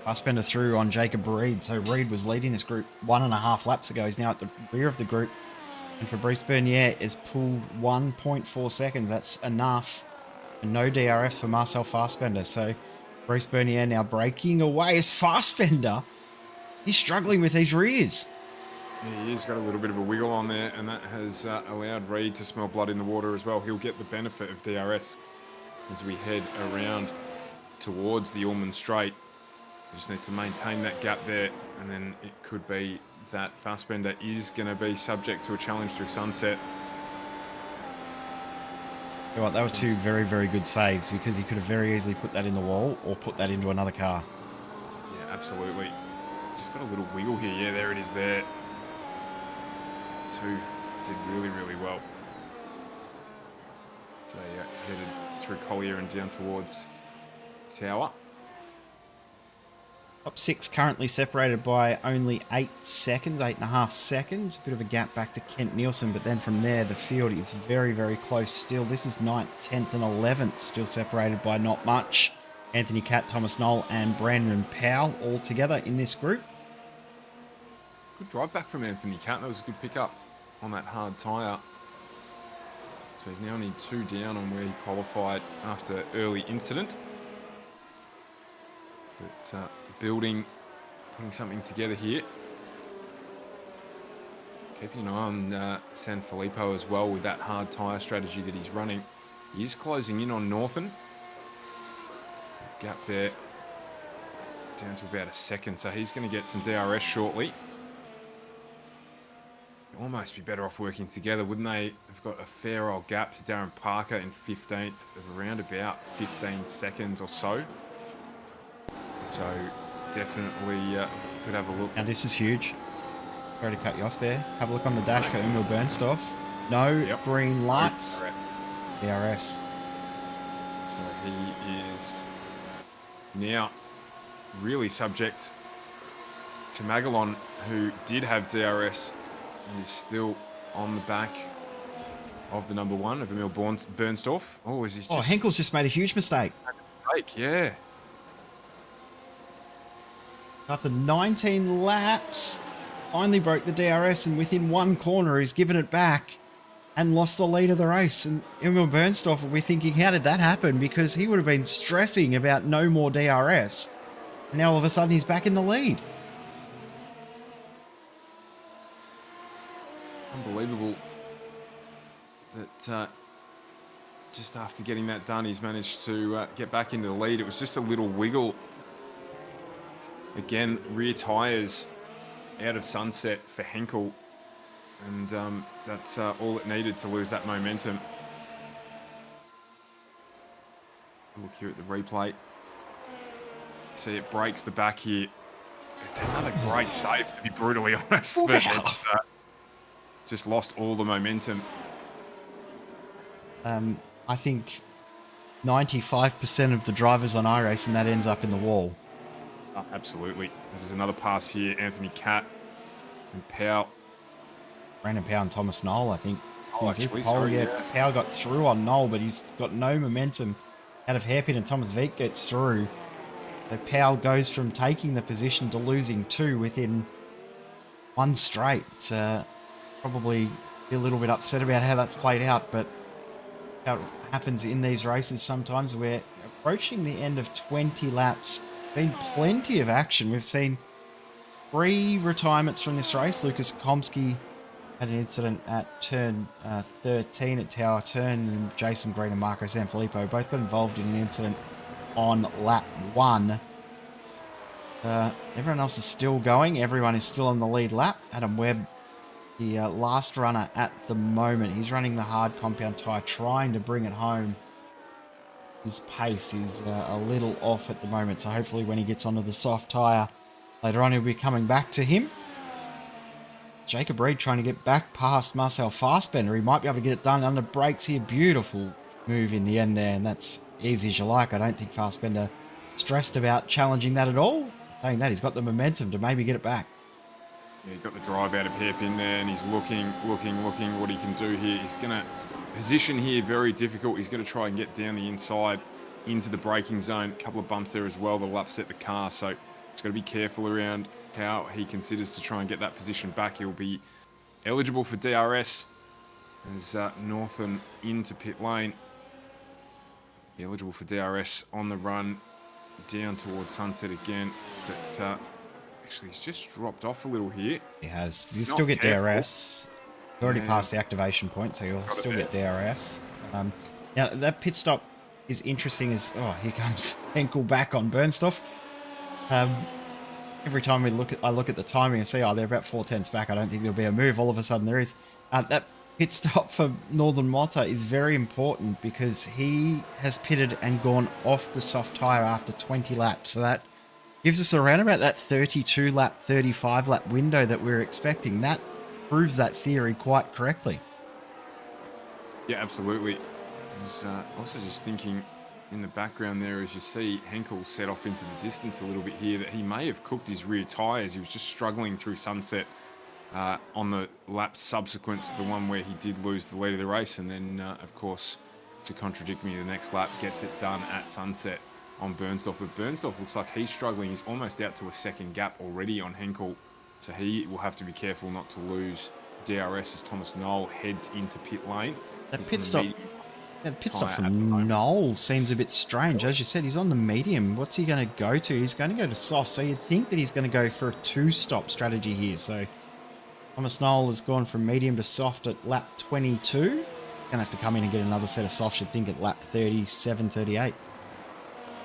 Fassbender through on Jacob Reed. So Reed was leading this group 1.5 laps ago. He's now at the rear of the group. And Fabrice Bernier is pulled 1.4 seconds. That's enough. And no DRS for Marcel Fassbender. So Fabrice Bernier now breaking away as Fassbender. He's struggling with these rears. Yeah, he's got a little bit of a wiggle on there, and that has allowed Reed to smell blood in the water as well. He'll get the benefit of DRS as we head around towards the Ullman Straight. He just needs to maintain that gap there, and then it could be that Fassbender is going to be subject to a challenge through Sunset. You know what, they were two very, very good saves because he could have very easily put that in the wall or put that into another car. Yeah, absolutely. Just got a little wiggle here. Yeah, there it is there. Two did really, really well. So yeah, headed through Collier and down towards Tower. Top 6 currently separated by only 8 seconds, 8.5 seconds. A bit of a gap back to Kent Nielsen, but then from there, the field is very, very close still. This is 9th, 10th and 11th, still separated by not much. Anthony Catt, Thomas Knoll and Brandon Powell all together in this group. Good drive back from Anthony Catt. That was a good pickup on that hard tyre. So he's now only 2 down on where he qualified after early incident. But putting something together here. Keeping an eye on San Filippo as well with that hard tyre strategy that he's running. He is closing in on Northern. Gap there down to about a second, so he's going to get some DRS shortly. Almost be better off working together, wouldn't they? They've got a fair old gap to Darren Parker in 15th of around about 15 seconds or so. So definitely could have a look. Now this is huge. Sorry to cut you off there. Have a look on the dash for Emil Bernstorff. No green lights. DRS. So he is now really subject to Magalon, who did have DRS and is still on the back of the number 1 of Emil Bernstorff. Oh, is he just... Oh, Henkel's just made a huge mistake. Yeah. After 19 laps, finally broke the DRS, and within 1 corner, he's given it back and lost the lead of the race. And Emil Bernstorff will be thinking, how did that happen? Because he would have been stressing about no more DRS. And now all of a sudden, he's back in the lead. Unbelievable that just after getting that done, he's managed to get back into the lead. It was just a little wiggle. Again, rear tyres out of Sunset for Henkel. And that's all it needed to lose that momentum. Look here at the replay. See, it breaks the back here. It's another great save, to be brutally honest. Wow. But it's just lost all the momentum. I think 95% of the drivers on iRacing, that ends up in the wall. Oh, absolutely. This is another pass here. Anthony Catt and Powell. Brandon Powell and Thomas Knoll, I think. Oh, actually, sorry, yeah. Powell got through on Knoll, but he's got no momentum out of hairpin, and Thomas Veek gets through. So Powell goes from taking the position to losing 2 within 1 straight. It's probably be a little bit upset about how that's played out, but how it happens in these races sometimes. We're approaching the end of 20 laps. Been plenty of action. We've seen 3 retirements from this race. Lucas Komsky had an incident at turn 13 at Tower Turn, and Jason Green and Marco Sanfilippo both got involved in an incident on lap 1. Everyone else is still going. Everyone is still on the lead lap. Adam Webb, the last runner at the moment. He's running the hard compound tyre, trying to bring it home. His pace is a little off at the moment, so hopefully when he gets onto the soft tyre later on, he'll be coming back to him. Jacob Reed trying to get back past Marcel Fassbender. He might be able to get it done under brakes here. Beautiful move in the end there, and that's easy as you like. I don't think Fassbender stressed about challenging that at all. Saying that, he's got the momentum to maybe get it back. Yeah, he got the drive out of hairpin there, and he's looking what he can do here. He's going to position here very difficult. He's going to try and get down the inside into the braking zone. A couple of bumps there as well that'll upset the car, so he's got to be careful around how he considers to try and get that position back. He'll be eligible for DRS as Northern into pit lane. Be eligible for DRS on the run down towards Sunset again, but actually he's just dropped off a little here. He has. You still get DRS. He's already passed the activation point, so you'll still get DRS. Now that pit stop is interesting. As here comes Henkel back on Bernstoff. Every time I look at the timing and see, they're about 4/10 back. I don't think there'll be a move. All of a sudden there is. That pit stop for Northern Motta is very important because he has pitted and gone off the soft tyre after 20 laps. So that gives us around about that 32 lap, 35 lap window that we're expecting. That proves that theory quite correctly. Yeah, absolutely. I was also just thinking in the background there, as you see Henkel set off into the distance a little bit here, that he may have cooked his rear tyres. He was just struggling through Sunset on the lap subsequent to the one where he did lose the lead of the race. And then, of course, to contradict me, the next lap gets it done at Sunset on Bernstoff. But Bernstoff looks like he's struggling. He's almost out to a second gap already on Henkel. So he will have to be careful not to lose DRS as Thomas Knoll heads into pit lane. That pit stop... Yeah, the pit stop from Knoll seems a bit strange. As you said, he's on the medium. What's he going to go to? He's going to go to soft. So you'd think that he's going to go for a 2-stop strategy here. So Thomas Knoll has gone from medium to soft at lap 22. Going to have to come in and get another set of softs, you'd think, at lap 37, 38.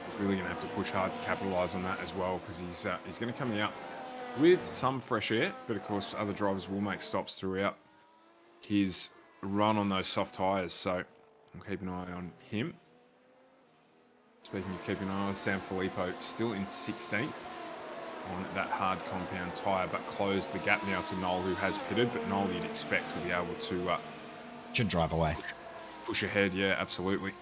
He's really going to have to push hard to capitalise on that as well, because he's going to come out with some fresh air. But, of course, other drivers will make stops throughout his run on those soft tyres. So I'll keep an eye on him. Speaking of keeping an eye on San Filippo, still in 16th on that hard compound tyre, but closed the gap now to Knoll, who has pitted. But Knoll, you'd expect, will be able to... should drive away. Push ahead, yeah, absolutely.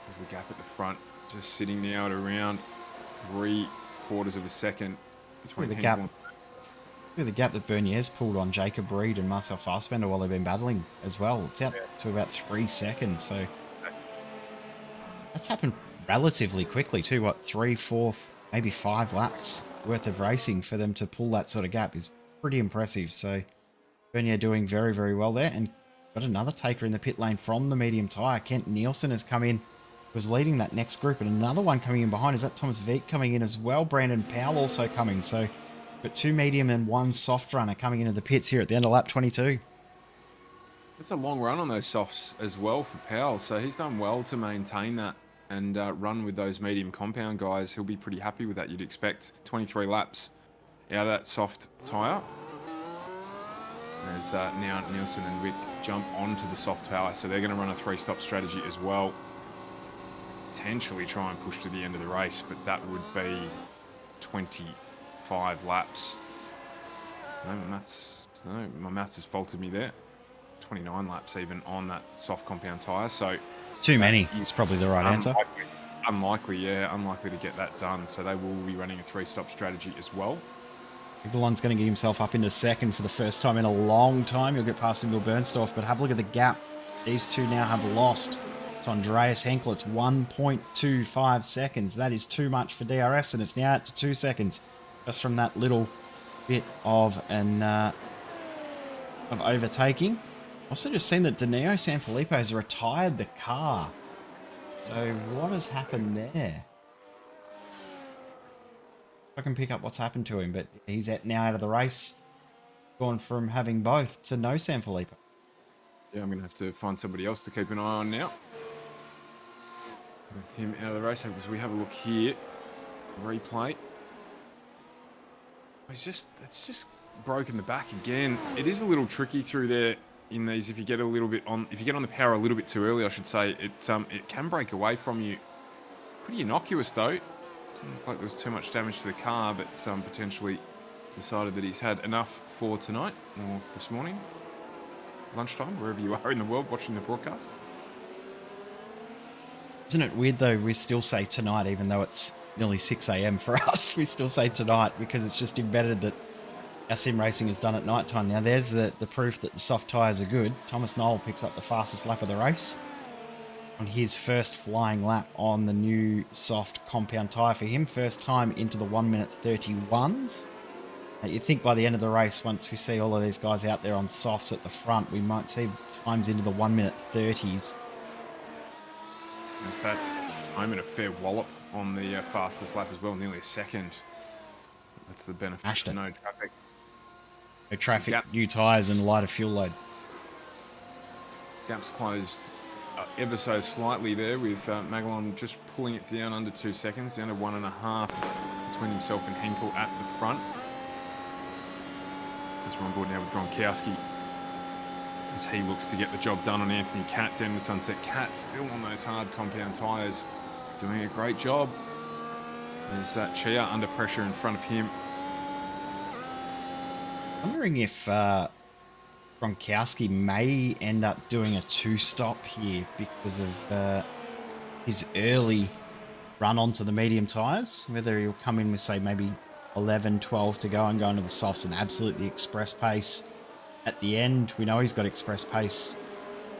There's the gap at the front, just sitting now at around 3/4 of a second between the gap. Look at the gap that Bernier's pulled on Jacob Reed and Marcel Fassbender while they've been battling as well. It's out to about 3 seconds, so that's happened relatively quickly too. What, 3, 4, maybe 5 laps worth of racing for them to pull that sort of gap is pretty impressive. So Bernier doing very, very well there, and got another taker in the pit lane from the medium tyre. Kent Nielsen has come in, was leading that next group, and another one coming in behind. Is that Thomas Veek coming in as well? Brandon Powell also coming. So but 2 medium and 1 soft runner coming into the pits here at the end of lap 22. It's a long run on those softs as well for Powell, so he's done well to maintain that and run with those medium compound guys. He'll be pretty happy with that, you'd expect. 23 laps out of that soft tyre. As now Nielsen and Wick jump onto the soft tyre, so they're going to run a 3-stop strategy as well. Potentially try and push to the end of the race, but that would be 25 laps. No, my maths has faulted me there. 29 laps even on that soft compound tyre. So too many is probably the right answer. Unlikely to get that done. So they will be running a 3-stop strategy as well. Igbalon's going to get himself up into second for the first time in a long time. He'll get past Emil Bernstorff, but have a look at the gap. These two now have lost to Andreas Henkel. It's 1.25 seconds. That is too much for DRS, and it's now out to 2 seconds. Just from that little bit of overtaking. Also just seen that Danilo Sanfilippo has retired the car. So what has happened there? I can pick up what's happened to him, but he's now out of the race. Gone from having both to no Sanfilippo. Yeah, I'm going to have to find somebody else to keep an eye on now. with him out of the race. As we have a look here, replay. It's just broken the back again. It is a little tricky through there in these. If you get on the power a little bit too early, I should say, it can break away from you. Pretty innocuous though. Didn't look like there was too much damage to the car, but potentially decided that he's had enough for tonight or this morning, lunchtime, wherever you are in the world watching the broadcast. Isn't it weird though? We still say tonight, even though it's nearly 6 a.m. for us. We still say tonight because it's just embedded that our sim racing is done at night time. Now there's the proof that the soft tyres are good. Thomas Knoll picks up the fastest lap of the race on his first flying lap on the new soft compound tyre for him. First time into the 1 minute 31s. You'd think by the end of the race, once we see all of these guys out there on softs at the front, we might see times into the 1 minute 30s. That's that moment a fair wallop on the fastest lap as well, nearly a second. That's the benefit of no traffic. No traffic, new tyres and lighter fuel load. Gap's closed ever so slightly there with Magalon just pulling it down under 2 seconds, down to 1.5 between himself and Henkel at the front. As we're on board now with Gronkowski, as he looks to get the job done on Anthony Catt down the sunset. Catt still on those hard compound tyres, doing a great job. There's Chia under pressure in front of him. Wondering if Gronkowski may end up doing a two-stop here because of his early run onto the medium tyres. Whether he'll come in with, say, maybe 11, 12 to go and go into the softs and absolutely express pace at the end. We know he's got express pace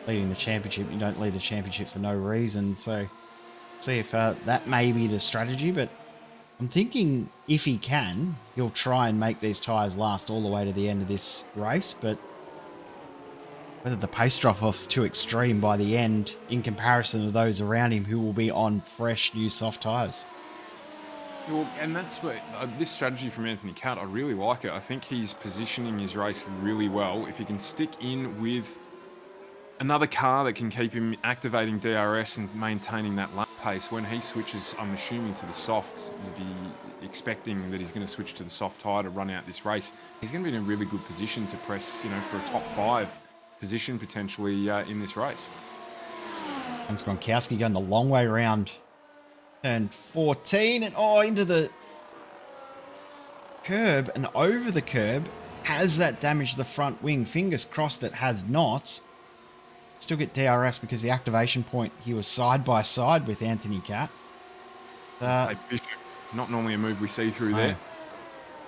leading the championship. You don't lead the championship for no reason. So see if that may be the strategy. But I'm thinking if he can, he'll try and make these tyres last all the way to the end of this race. But whether the pace drop-off's too extreme by the end in comparison to those around him who will be on fresh new soft tyres. Well, and that's what this strategy from Anthony Catt, I really like it. I think he's positioning his race really well. If he can stick in with another car that can keep him activating DRS and maintaining that lap pace, when he switches, I'm assuming, to the soft, you'd be expecting that he's going to switch to the soft tyre to run out this race. He's going to be in a really good position to press, for a top 5 position potentially in this race. Comes Gronkowski going the long way around turn 14 and into the curb and over the curb. Has that damaged the front wing? Fingers crossed it has not. Still get DRS because the activation point, he was side by side with Anthony Catt. Not normally a move we see through there.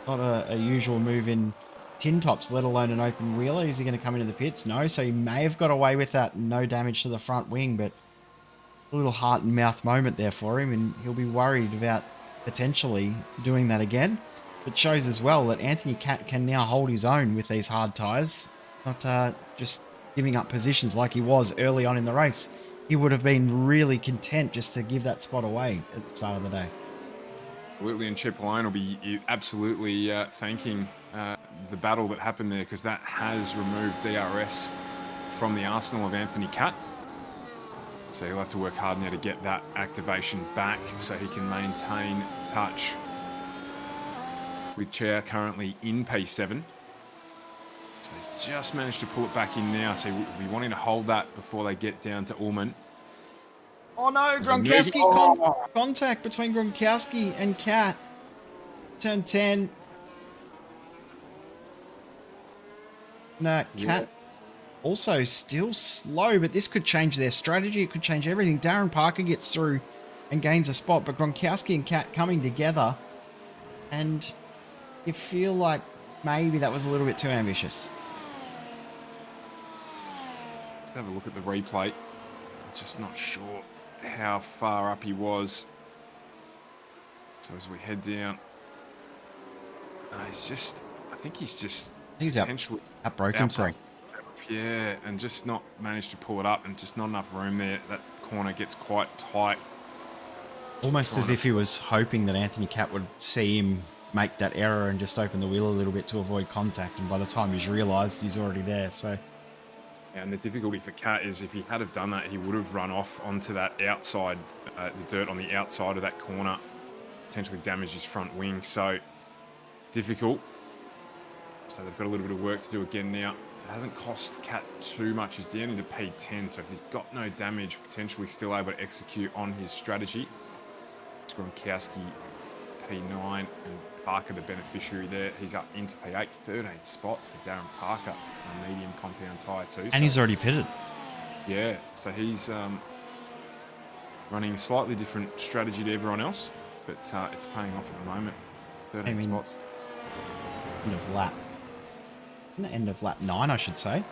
Not a usual move in tin tops, let alone an open wheeler. Is he going to come into the pits? No, so he may have got away with that. No damage to the front wing, but a little heart and mouth moment there for him, and he'll be worried about potentially doing that again. It shows as well that Anthony Catt can now hold his own with these hard tyres, not just giving up positions like he was early on in the race. He would have been really content just to give that spot away at the start of the day. Absolutely, and Chip Lyon will be absolutely thanking the battle that happened there, because that has removed DRS from the arsenal of Anthony Catt. So he'll have to work hard now to get that activation back so he can maintain touch with Chia currently in P7. So he's just managed to pull it back in now. So we'll be wanting to hold that before they get down to Ullman. Oh no, Gronkowski contact between Gronkowski and Catt. Turn 10. No, Catt also still slow, but this could change their strategy. It could change everything. Darren Parker gets through and gains a spot, but Gronkowski and Catt coming together, and you feel like maybe that was a little bit too ambitious. Have a look at the replay. Just not sure how far up he was. So as we head down, I think he's potentially outbroke himself. Yeah, and just not managed to pull it up, and just not enough room there. That corner gets quite tight. Almost as if he was hoping that Anthony Catt would see him make that error and just open the wheel a little bit to avoid contact, and by the time he's realised, he's already there. So And the difficulty for Cat is if he had have done that, he would have run off onto that outside, the dirt on the outside of that corner, potentially damaged his front wing. So difficult. So they've got a little bit of work to do again now. It hasn't cost Cat too much. He's down into P10, so if he's got no damage, potentially still able to execute on his strategy. Gronkowski P9 and Parker the beneficiary there. He's up into P8, 13 spots for Darren Parker on medium compound tyre too. And he's already pitted. Yeah, so he's running a slightly different strategy to everyone else, but it's paying off at the moment. 13 spots. End of lap. End of lap 9, I should say.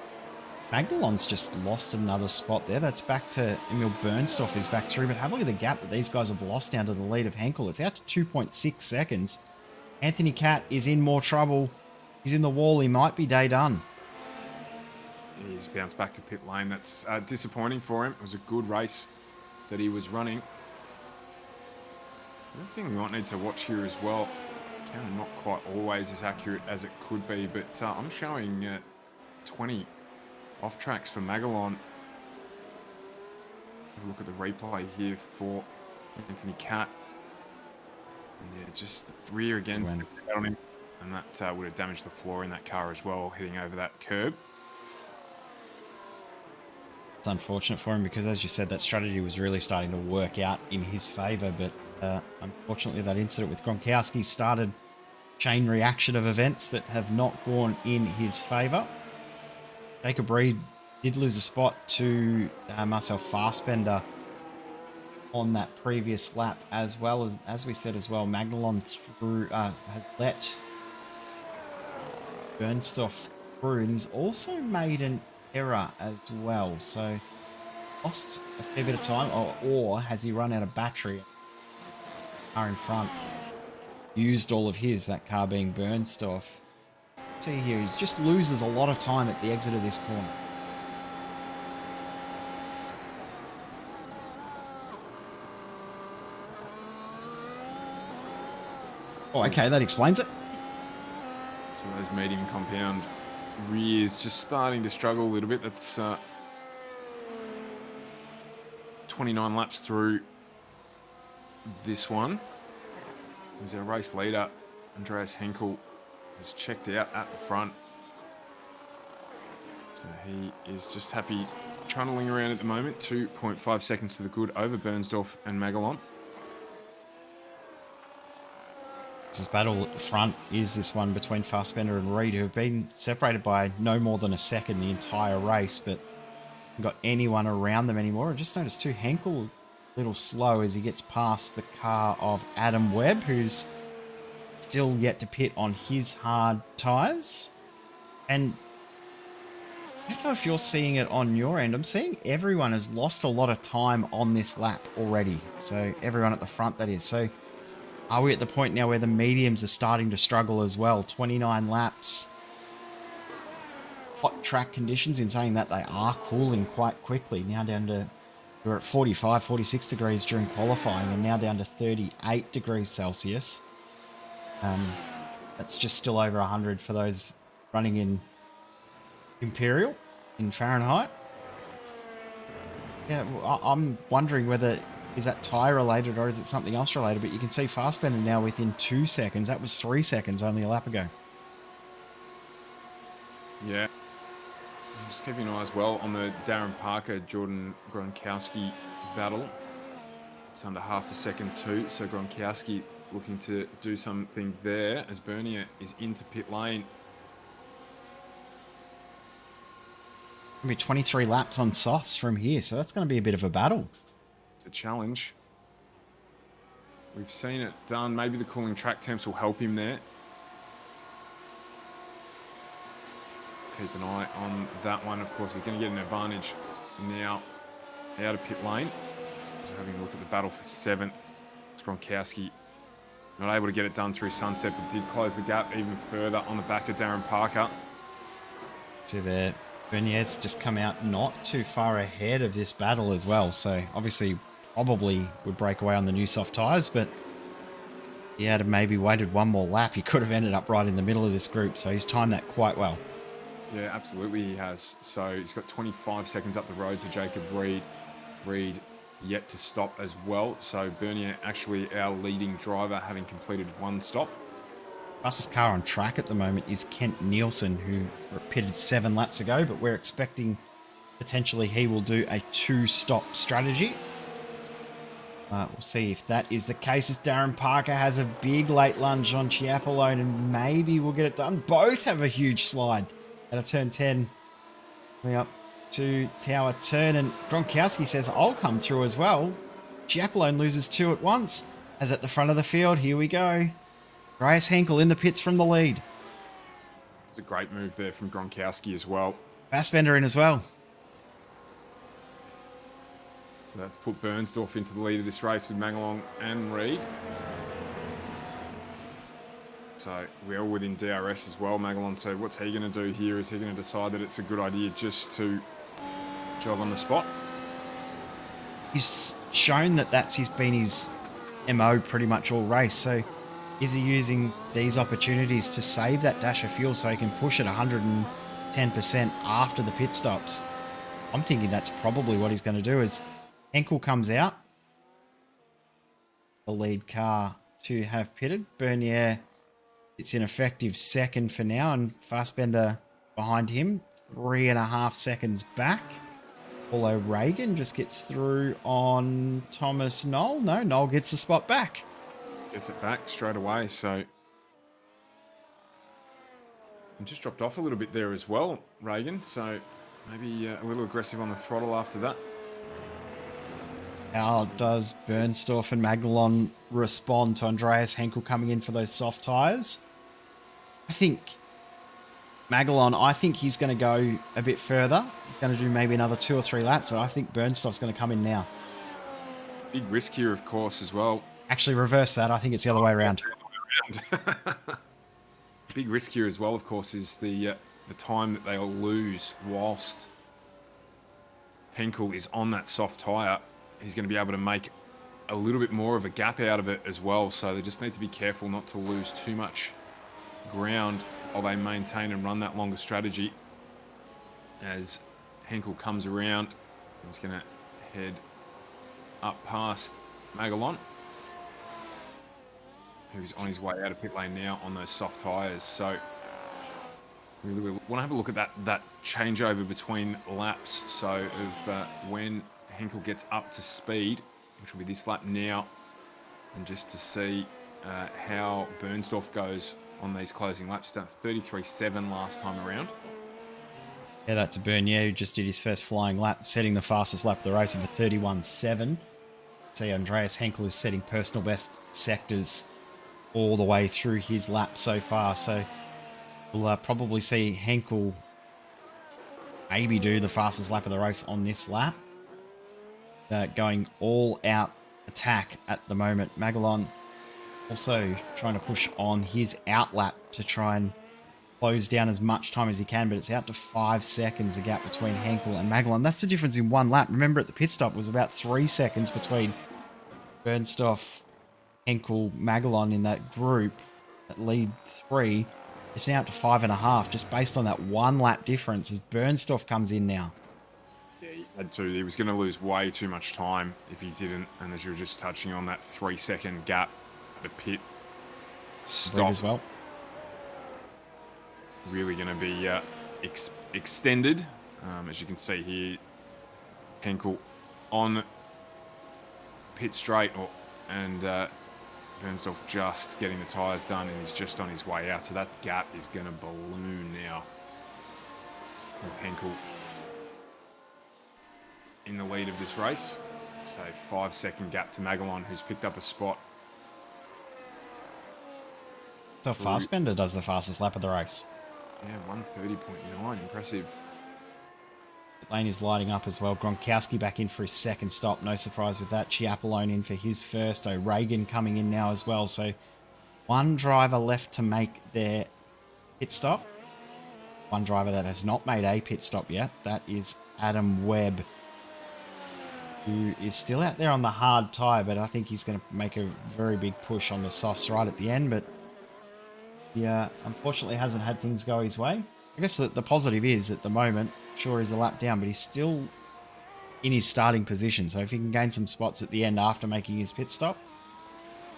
Magnelon's just lost another spot there. That's back to Emil Bernstoff, who's back through. But have a look at the gap that these guys have lost now to the lead of Henkel. It's out to 2.6 seconds. Anthony Catt is in more trouble. He's in the wall. He might be day done. He's bounced back to pit lane. That's disappointing for him. It was a good race that he was running. The other thing we might need to watch here as well, kind of not quite always as accurate as it could be, but I'm showing 20 off tracks for Magalon. Have a look at the replay here for Anthony Catt. And yeah, just the rear again on him. And that would have damaged the floor in that car as well, heading over that curb. It's unfortunate for him because, as you said, that strategy was really starting to work out in his favour. But unfortunately, that incident with Gronkowski started a chain reaction of events that have not gone in his favour. Jacob Reed did lose a spot to Marcel Fassbender on that previous lap, as well as we said as well, Magnelon has let Bernstoff through, and he's also made an error as well. So lost a fair bit of time, or has he run out of battery? Car in front used all of his, that car being Bernstoff. See here, he just loses a lot of time at the exit of this corner. Oh, okay, that explains it. So those medium compound rears just starting to struggle a little bit. That's 29 laps through this one. As our race leader, Andreas Henkel, is checked out at the front. So he is just happy trundling around at the moment. 2.5 seconds to the good over Bernsdorf and Magalon. This battle at the front is this one between Fassbender and Reed, who have been separated by no more than a second the entire race, but haven't got anyone around them anymore. I just noticed too, Henkel a little slow as he gets past the car of Adam Webb, who's still yet to pit on his hard tyres. And I don't know if you're seeing it on your end. I'm seeing everyone has lost a lot of time on this lap already. So everyone at the front, that is. So are we at the point now where the mediums are starting to struggle as well? 29 laps. Hot track conditions, in saying that they are cooling quite quickly. Now down to, we were at 45, 46 degrees during qualifying, and now down to 38 degrees Celsius. That's just still over 100 for those running in Imperial, in Fahrenheit. Yeah, well, I'm wondering whether, is that tyre related or is it something else related? But you can see Fassbender now within 2 seconds. That was 3 seconds only a lap ago. Yeah. I'm just keeping an eye as well on the Darren Parker, Jordan Gronkowski battle. It's under half a second too, so Gronkowski looking to do something there as Bernier is into pit lane. Going to be 23 laps on softs from here, so that's going to be a bit of a battle. It's a challenge. We've seen it done. Maybe the cooling track temps will help him there. Keep an eye on that one. Of course, he's going to get an advantage now out of pit lane. So having a look at the battle for 7th. Gronkowski not able to get it done through sunset, but did close the gap even further on the back of Darren Parker. See there, Bernier's just come out not too far ahead of this battle as well. So obviously probably would break away on the new soft tyres, but he had maybe waited one more lap. He could have ended up right in the middle of this group, so he's timed that quite well. Yeah, absolutely he has. So he's got 25 seconds up the road to Jacob Reed. Reed yet to stop as well. So Bernier actually our leading driver, having completed one stop. Fastest car on track at the moment is Kent Nielsen, who pitted 7 laps ago, but we're expecting potentially he will do a 2-stop strategy. We'll see if that is the case, as Darren Parker has a big late lunge on Chiappellone, and maybe we'll get it done. Both have a huge slide at a turn 10. Coming up to Tower Turn, and Gronkowski says, I'll come through as well. Chiappellone loses 2 at once, as at the front of the field, here we go. Andreas Henkel in the pits from the lead. It's a great move there from Gronkowski as well. Fassbender in as well. So that's put Bernsdorf into the lead of this race with Magalong and Reed. So we're all within DRS as well, Magalong. So what's he going to do here? Is he going to decide that it's a good idea just to jog on the spot? He's shown that been his MO pretty much all race. So is he using these opportunities to save that dash of fuel so he can push it 110% after the pit stops? I'm thinking that's probably what he's going to do. As Henkel comes out, the lead car to have pitted. Bernier, it's in effective second for now, and Fassbender behind him, 3.5 seconds back. Although Reagan just gets through on Thomas Knoll. No, Knoll gets the spot back. Gets it back straight away, so... And just dropped off a little bit there as well, Reagan, so maybe a little aggressive on the throttle after that. How does Bernsdorf and Maglon respond to Andreas Henkel coming in for those soft tyres? I think Magalon, he's going to go a bit further. He's going to do maybe another 2 or 3 laps, so I think Bernsdorf's going to come in now. Big risk here, of course, as well. Actually, reverse that. I think it's the other way around. Big risk here as well, of course, is the time that they'll lose whilst Henkel is on that soft tyre. He's going to be able to make a little bit more of a gap out of it as well. So they just need to be careful not to lose too much ground while they maintain and run that longer strategy. As Henkel comes around, he's going to head up past Magalon, who's on his way out of pit lane now on those soft tyres. So we really want to have a look at that changeover between laps. So of when Henkel gets up to speed, which will be this lap now, and just to see how Bernsdorf goes on these closing laps. Done 33.7 last time around. Yeah, that's a Bernier who just did his first flying lap, setting the fastest lap of the race of a 31.7. See, Andreas Henkel is setting personal best sectors all the way through his lap so far. So we'll probably see Henkel maybe do the fastest lap of the race on this lap. Going all out attack at the moment. Magalon also trying to push on his out lap to try and close down as much time as he can, but it's out to 5 seconds, a gap between Henkel and Magalon. That's the difference in one lap. Remember, at the pit stop was about 3 seconds between Bernsdorf, Henkel, Magalon in that group at lead 3. It's now up to 5.5, just based on that 1 lap difference as Bernsdorf comes in now. Yeah, he had to. He was going to lose way too much time if he didn't. And as you were just touching on, that 3-second gap at the pit stop as well. Really going to be extended. As you can see here, Henkel on pit straight, and Bernsdorf just getting the tyres done, and he's just on his way out. So that gap is going to balloon now with Henkel in the lead of this race. So 5-second gap to Magalon, who's picked up a spot. So Fassbender does the fastest lap of the race. Yeah, 1:30.9, impressive. Pit lane is lighting up as well. Gronkowski back in for his second stop, no surprise with that. Chiappellone in for his first. O'Regan coming in now as well. So 1 driver left to make their pit stop. 1 driver that has not made a pit stop yet. That is Adam Webb, who is still out there on the hard tyre, but I think he's going to make a very big push on the softs right at the end. But he unfortunately hasn't had things go his way. I guess the positive is at the moment, sure he's a lap down, but he's still in his starting position. So if he can gain some spots at the end after making his pit stop,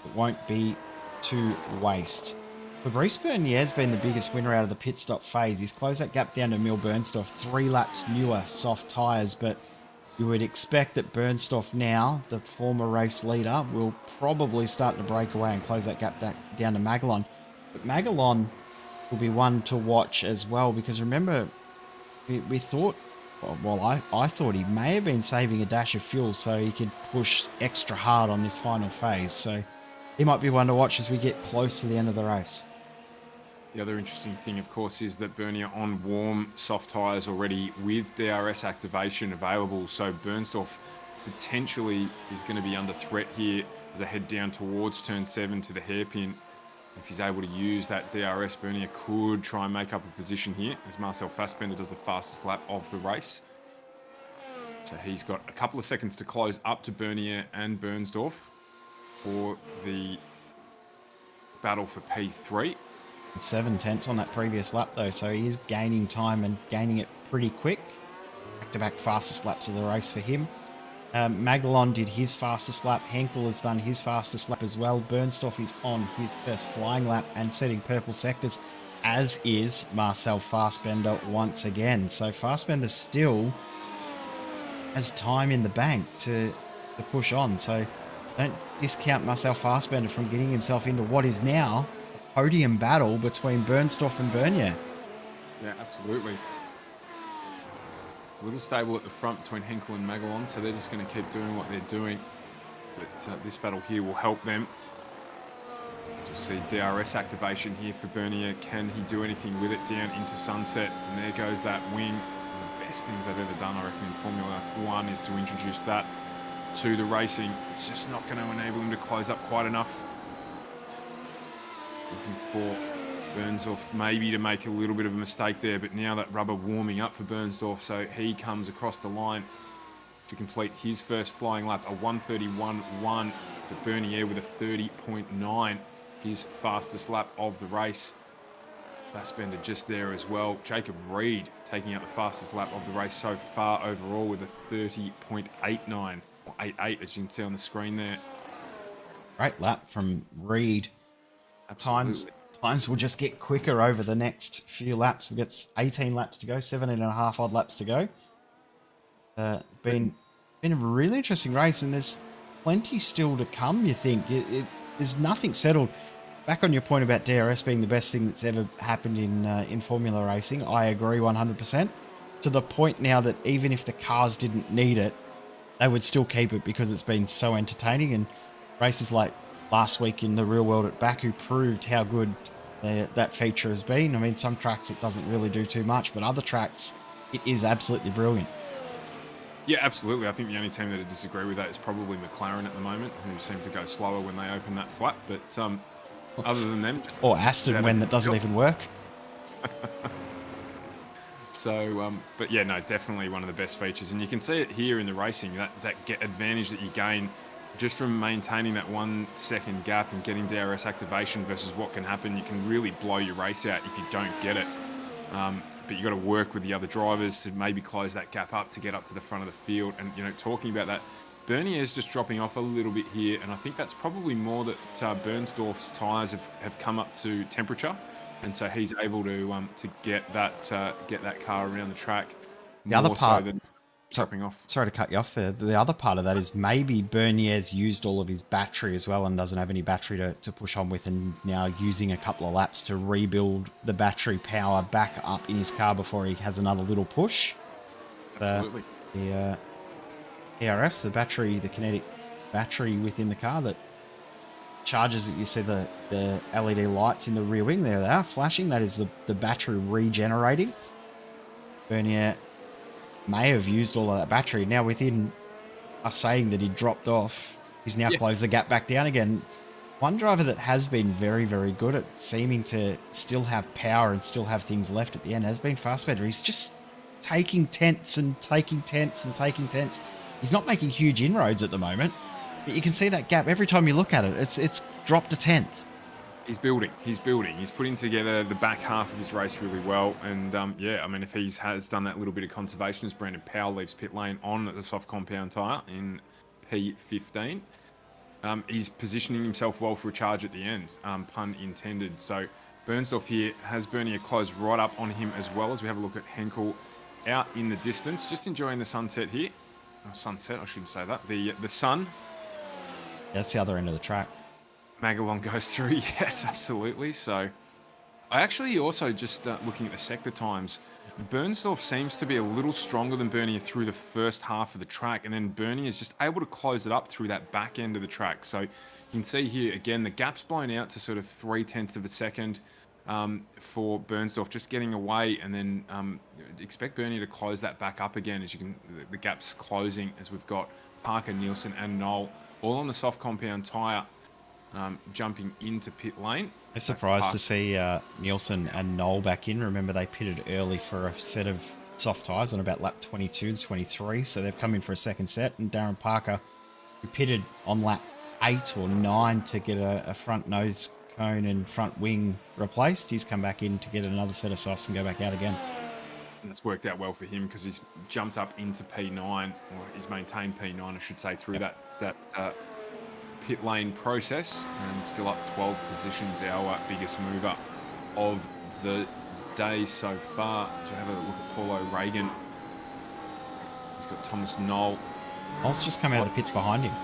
it won't be to waste. Fabrice Bernier has been the biggest winner out of the pit stop phase. He's closed that gap down to Emil Bernstorff, 3 laps newer soft tyres, but you would expect that Bernstorff now, the former race leader, will probably start to break away and close that gap down to Magalon. But Magalon will be one to watch as well, because remember, we thought, well, I thought he may have been saving a dash of fuel so he could push extra hard on this final phase. So he might be one to watch as we get close to the end of the race. The other interesting thing, of course, is that Bernier on warm soft tyres already with DRS activation available. So Bernstorff potentially is going to be under threat here as they head down towards turn 7 to the hairpin. If he's able to use that DRS, Bernier could try and make up a position here as Marcel Fassbender does the fastest lap of the race. So he's got a couple of seconds to close up to Bernier and Bernstorff for the battle for P3. 7/10 on that previous lap though, so he is gaining time and gaining it pretty quick. Back-to-back fastest laps of the race for him. Magalon did his fastest lap. Henkel has done his fastest lap as well. Bernstorff is on his first flying lap and setting purple sectors, as is Marcel Fassbender once again. So Fassbender still has time in the bank to push on. So don't discount Marcel Fassbender from getting himself into what is now a podium battle between Bernstorff and Bernier. Yeah, absolutely. It's a little stable at the front between Henkel and Magalon, so they're just going to keep doing what they're doing. But this battle here will help them. You'll see DRS activation here for Bernier. Can he do anything with it down into sunset? And there goes that wing. One of the best things they've ever done, I reckon, in Formula 1 is to introduce that to the racing. It's just not going to enable him to close up quite enough. Looking for Bernstorff maybe to make a little bit of a mistake there, but now that rubber warming up for Bernstorff, so he comes across the line to complete his first flying lap, a 1:31.1, but Bernier with a 30.9, his fastest lap of the race. Fassbender just there as well. Jacob Reed taking out the fastest lap of the race so far overall with a 30.89, or 88 as you can see on the screen there. Great lap from Reed. Absolutely. Times will just get quicker over the next few laps. We've got 18 laps to go, 17 and a half odd laps to go. Been a really interesting race, and there's plenty still to come, you think. There's nothing settled. Back on your point about DRS being the best thing that's ever happened in Formula racing, I agree 100%. To the point now that even if the cars didn't need it, they would still keep it because it's been so entertaining. And races like last week in the real world at Baku proved how good that feature has been. I mean, some tracks it doesn't really do too much, but other tracks it is absolutely brilliant. Yeah, absolutely. I think the only team that would disagree with that is probably McLaren at the moment, who seem to go slower when they open that flap. But other than them... Or Aston when that doesn't even work. So, but yeah, no, definitely one of the best features. And you can see it here in the racing, that advantage that you gain just from maintaining that 1 second gap and getting DRS activation versus what can happen. You can really blow your race out if you don't get it. But you've got to work with the other drivers to maybe close that gap up to get up to the front of the field. And, you know, talking about that, Bernier is just dropping off a little bit here. And I think that's probably more that Bernstorff's tyres have come up to temperature. And so he's able to get that car around the track. The other part... So than dropping off. Sorry to cut you off there. The other part of that is maybe Bernier's used all of his battery as well and doesn't have any battery to push on with, and now using a couple of laps to rebuild the battery power back up in his car before he has another little push. Absolutely. The ERS, the kinetic battery within the car that charges it. You see the LED lights in the rear wing there. They are flashing. That is the battery regenerating. Bernier may have used all of that battery. Now, within us saying that he dropped off, he's now closed the gap back down again. One driver that has been very, very good at seeming to still have power and still have things left at the end has been Fassbender. He's just taking tenths and taking tenths and taking tenths. He's not making huge inroads at the moment, but you can see that gap every time you look at it. It's dropped a tenth. He's building. He's building. He's putting together the back half of his race really well. And yeah, I mean, if he has done that little bit of conservation as Brandon Powell leaves pit lane on the soft compound tyre in P15, he's positioning himself well for a charge at the end, pun intended. So Bernsdorf here has Bernier close right up on him as well as we have a look at Henkel out in the distance, just enjoying the sunset here. Oh, sunset, I shouldn't say that. The sun. That's the other end of the track. Magalon goes through, yes, absolutely. So I actually also just looking at the sector times, Bernsdorf seems to be a little stronger than Bernier through the first half of the track, and then Bernier is just able to close it up through that back end of the track. So you can see here again the gap's blown out to sort of 0.3 of a second for Bernsdorf, just getting away, and then expect Bernier to close that back up again as you can. The gap's closing as we've got Parker, Nielsen, and Knoll all on the soft compound tyre. Jumping into pit lane. I'm surprised to see Nielsen and Knoll back in. Remember, they pitted early for a set of soft tyres on about lap 22 to 23, so they've come in for a second set. And Darren Parker, who pitted on lap 8 or 9 to get a front nose cone and front wing replaced, he's come back in to get another set of softs and go back out again. And it's worked out well for him because he's jumped up into P9, or he's maintained P9, I should say, through that pit lane process, and still up 12 positions, our biggest mover of the day so far. So have a look at Paulo Reagan. He's got Thomas Knoll. Knoll's just come out of the pits behind him.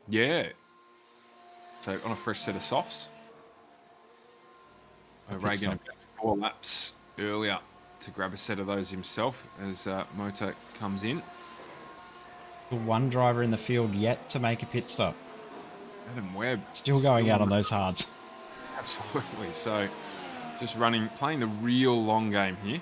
Yeah. So on a fresh set of softs. Reagan about 4 laps earlier to grab a set of those himself as Moto comes in. The one driver in the field yet to make a pit stop. Adam Webb. Still going out on those hards. Absolutely. So just playing the real long game here.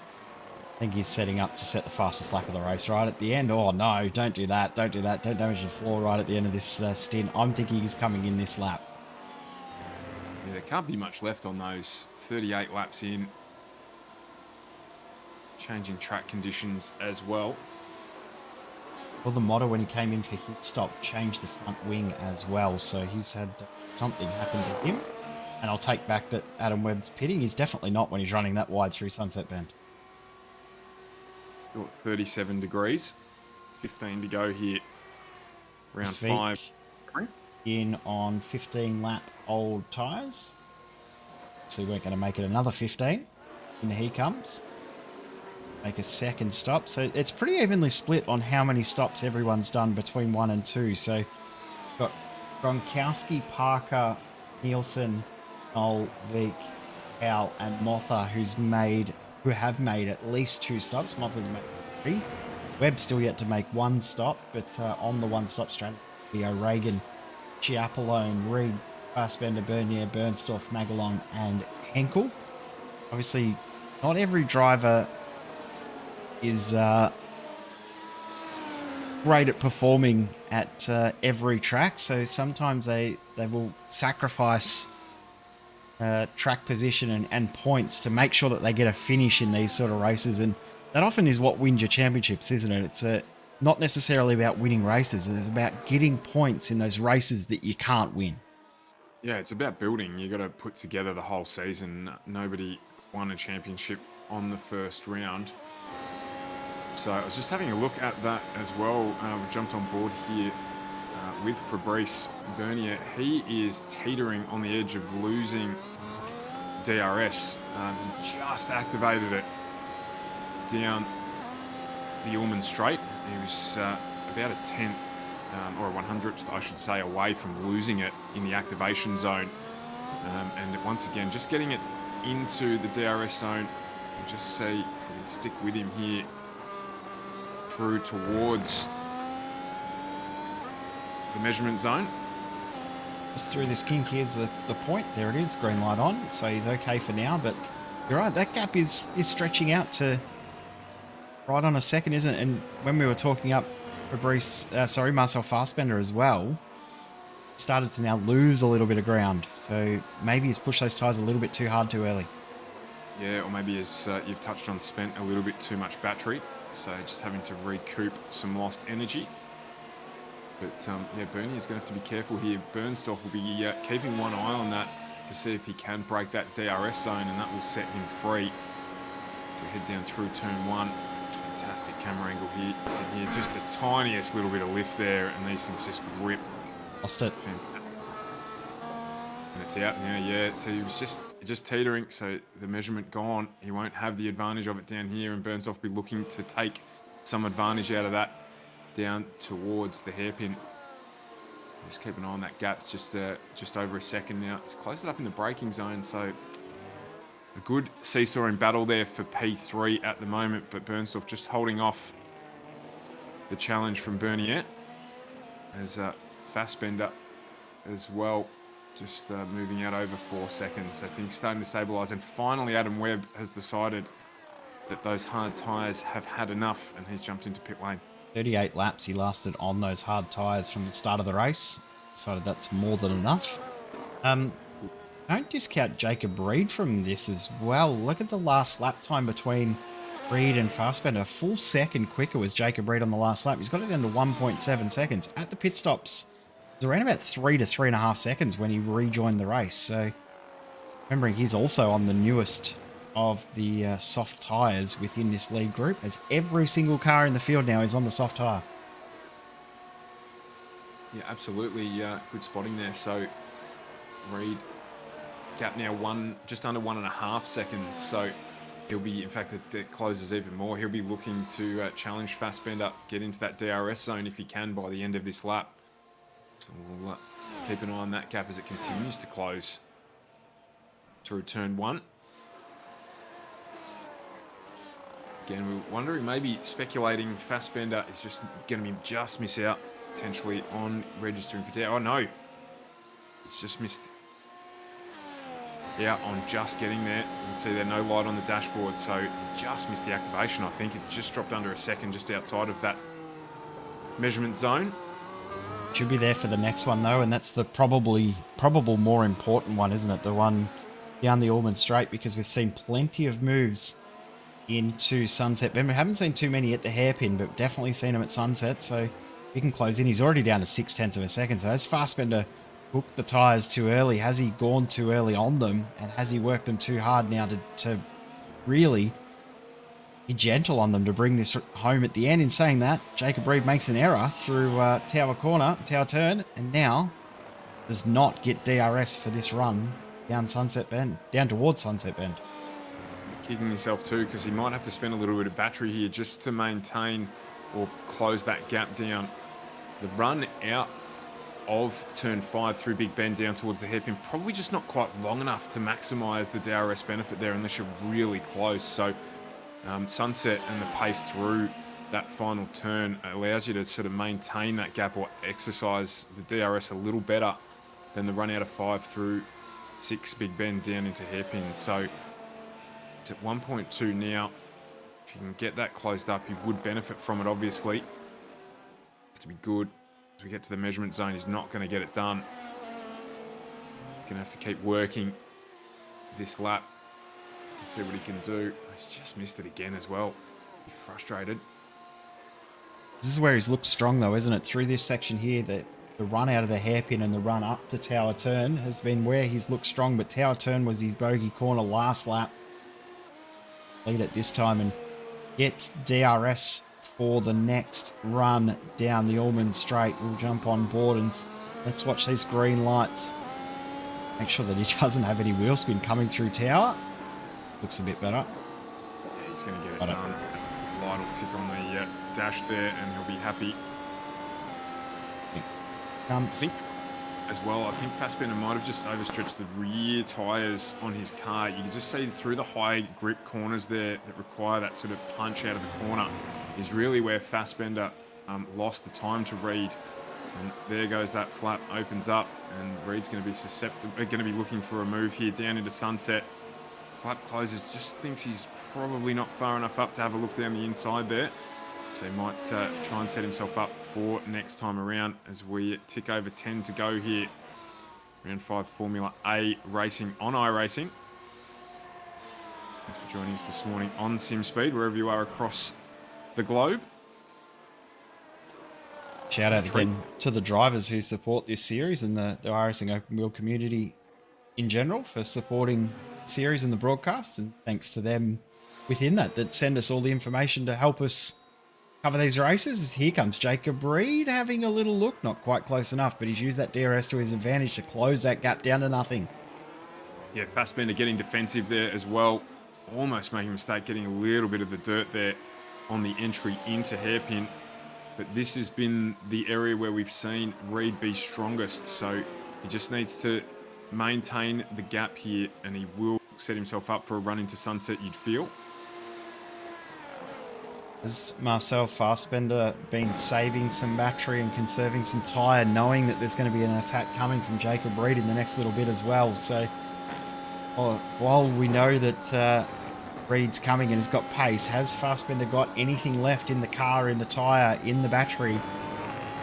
I think he's setting up to set the fastest lap of the race right at the end. Oh no, don't do that. Don't do that. Don't damage the floor right at the end of this stint. I'm thinking he's coming in this lap. Yeah, there can't be much left on those 38 laps in. Changing track conditions as well. Well, the model when he came in for hit stop changed the front wing as well, so he's had something happen to him. And I'll take back that Adam Webb's pitting. He's definitely not when he's running that wide through Sunset Bend. Still at 37 degrees. 15 to go here. Round 5. In on 15 lap old tyres. So we weren't going to make it another 15. And he comes. Make a second stop. So it's pretty evenly split on how many stops everyone's done between 1 and 2. So got Gronkowski, Parker, Nielsen, Knoll, Veek, Powell, and Motha, who have made at least 2 stops. Motha made 3. Webb still yet to make 1 stop, but on the 1-stop strategy, O'Regan, Chiapolone, Reed, Fassbender, Bernier, Bernsdorf, Magalon, and Henkel. Obviously, not every driver is great at performing at every track, so sometimes they will sacrifice track position and points to make sure that they get a finish in these sort of races, and that often is what wins your championships, isn't it? It's not necessarily about winning races, it's about getting points in those races that you can't win. Yeah, it's about building. You got to put together the whole season. Nobody won a championship on the first round. So I was just having a look at that as well. We jumped on board here with Fabrice Bernier. He is teetering on the edge of losing DRS. He just activated it down the Ullman Straight. He was about a 10th or a 100th, I should say, away from losing it in the activation zone. And once again, just getting it into the DRS zone. We'll just see if we can stick with him here through towards the measurement zone. Just through this kink, here's the point. There it is, green light on. So he's okay for now, but you're right, that gap is stretching out to right on a second, isn't it? And when we were talking up Marcel Fassbender as well, started to now lose a little bit of ground. So maybe he's pushed those tyres a little bit too hard too early. Yeah, or maybe as you've touched on, spent a little bit too much battery. So just having to recoup some lost energy. But yeah, Bernie is going to have to be careful here. Bernsdorf will be keeping one eye on that to see if he can break that DRS zone, and that will set him free. So we head down through turn 1. Fantastic camera angle here. You can hear just the tiniest little bit of lift there, and these things just grip. Lost it. And it's out now, yeah. So he was just teetering, so the measurement gone. He won't have the advantage of it down here, and Burnsdorf will be looking to take some advantage out of that down towards the hairpin. Just keep an eye on that gap. It's just over a second now. He's closed it up in the braking zone, so a good seesawing battle there for P3 at the moment, but Burnsdorf just holding off the challenge from Bernier as Fassbender as well, just moving out over 4 seconds. So things starting to stabilise, and finally Adam Webb has decided that those hard tyres have had enough, and he's jumped into pit lane. 38 laps he lasted on those hard tyres from the start of the race. Decided that's more than enough. Don't discount Jacob Reed from this as well. Look at the last lap time between Reed and Fassbender. A full second quicker was Jacob Reed on the last lap. He's got it down to 1.7 seconds. At the pit stops, it was around about 3 to 3.5 seconds when he rejoined the race. So remembering he's also on the newest of the soft tyres within this lead group, as every single car in the field now is on the soft tyre. Yeah, absolutely. Good spotting there. So Reed gap now just under 1.5 seconds. So he'll be, in fact, it closes even more. He'll be looking to challenge Fassbender, get into that DRS zone if he can by the end of this lap. So we'll keep an eye on that gap as it continues to close through turn 1. Again, we're wondering, maybe speculating Fassbender is just going to just miss out potentially on registering for DRS. Oh no, it's just missed out on just getting there. You can see there no light on the dashboard, so he just missed the activation. I think it just dropped under a second just outside of that measurement zone. Should be there for the next one though, and that's the probable more important one, isn't it? The one down the Allman Straight, because we've seen plenty of moves into Sunset Bend. We haven't seen too many at the hairpin, but definitely seen him at Sunset, so he can close in. He's already down to 0.6 of a second. So has Fassbender hooked the tyres too early? Has he gone too early on them? And has he worked them too hard now to really be gentle on them to bring this home at the end? In saying that, Jacob Reed makes an error through Tower Turn, and now does not get DRS for this run down Sunset Bend, down towards Sunset Bend. Kicking himself too, because he might have to spend a little bit of battery here just to maintain or close that gap down. The run out of turn 5 through Big Bend down towards the hairpin, probably just not quite long enough to maximize the DRS benefit there unless you're really close. So Sunset and the pace through that final turn allows you to sort of maintain that gap or exercise the DRS a little better than the run out of 5 through 6 Big Bend down into hairpin. So it's at 1.2 now. If you can get that closed up, he would benefit from it, obviously. Have to be good. As we get to the measurement zone, he's not going to get it done. He's going to have to keep working this lap to see what he can do. He's just missed it again as well. He's frustrated. This is where he's looked strong though, isn't it? Through this section here, the run out of the hairpin and the run up to Tower Turn has been where he's looked strong, but Tower Turn was his bogey corner last lap. Lead it this time and gets DRS for the next run down the Allman Straight. We'll jump on board and let's watch these green lights. Make sure that he doesn't have any wheel spin coming through Tower. Looks a bit better. Yeah, he's going to get it done. Light will tick on the dash there and he'll be happy. I think as well, I think Fassbender might have just overstretched the rear tyres on his car. You can just see through the high grip corners there that require that sort of punch out of the corner is really where Fassbender lost the time to Reed. And there goes that flap, opens up, and Reed's going to be going to be looking for a move here down into Sunset. Flap closes, just thinks he's probably not far enough up to have a look down the inside there. So he might try and set himself up for next time around as we tick over 10 to go here. Round 5 Formula A racing on iRacing. Thanks for joining us this morning on SimSpeed, wherever you are across the globe. Shout out again to the drivers who support this series and the iRacing open wheel community in general for supporting the series and the broadcast, and thanks to them within that send us all the information to help us cover these races. Here comes Jacob Reed having a little look, not quite close enough, but he's used that DRS to his advantage to close that gap down to nothing. Yeah, Fassbender getting defensive there as well. Almost making a mistake, getting a little bit of the dirt there on the entry into hairpin. But this has been the area where we've seen Reed be strongest. So he just needs to maintain the gap here, and he will set himself up for a run into sunset, you'd feel. Has Marcel Fassbender been saving some battery and conserving some tyre, knowing that there's going to be an attack coming from Jacob Reed in the next little bit as well? So while we know that Reed's coming and has got pace, has Fassbender got anything left in the car, in the tyre, in the battery?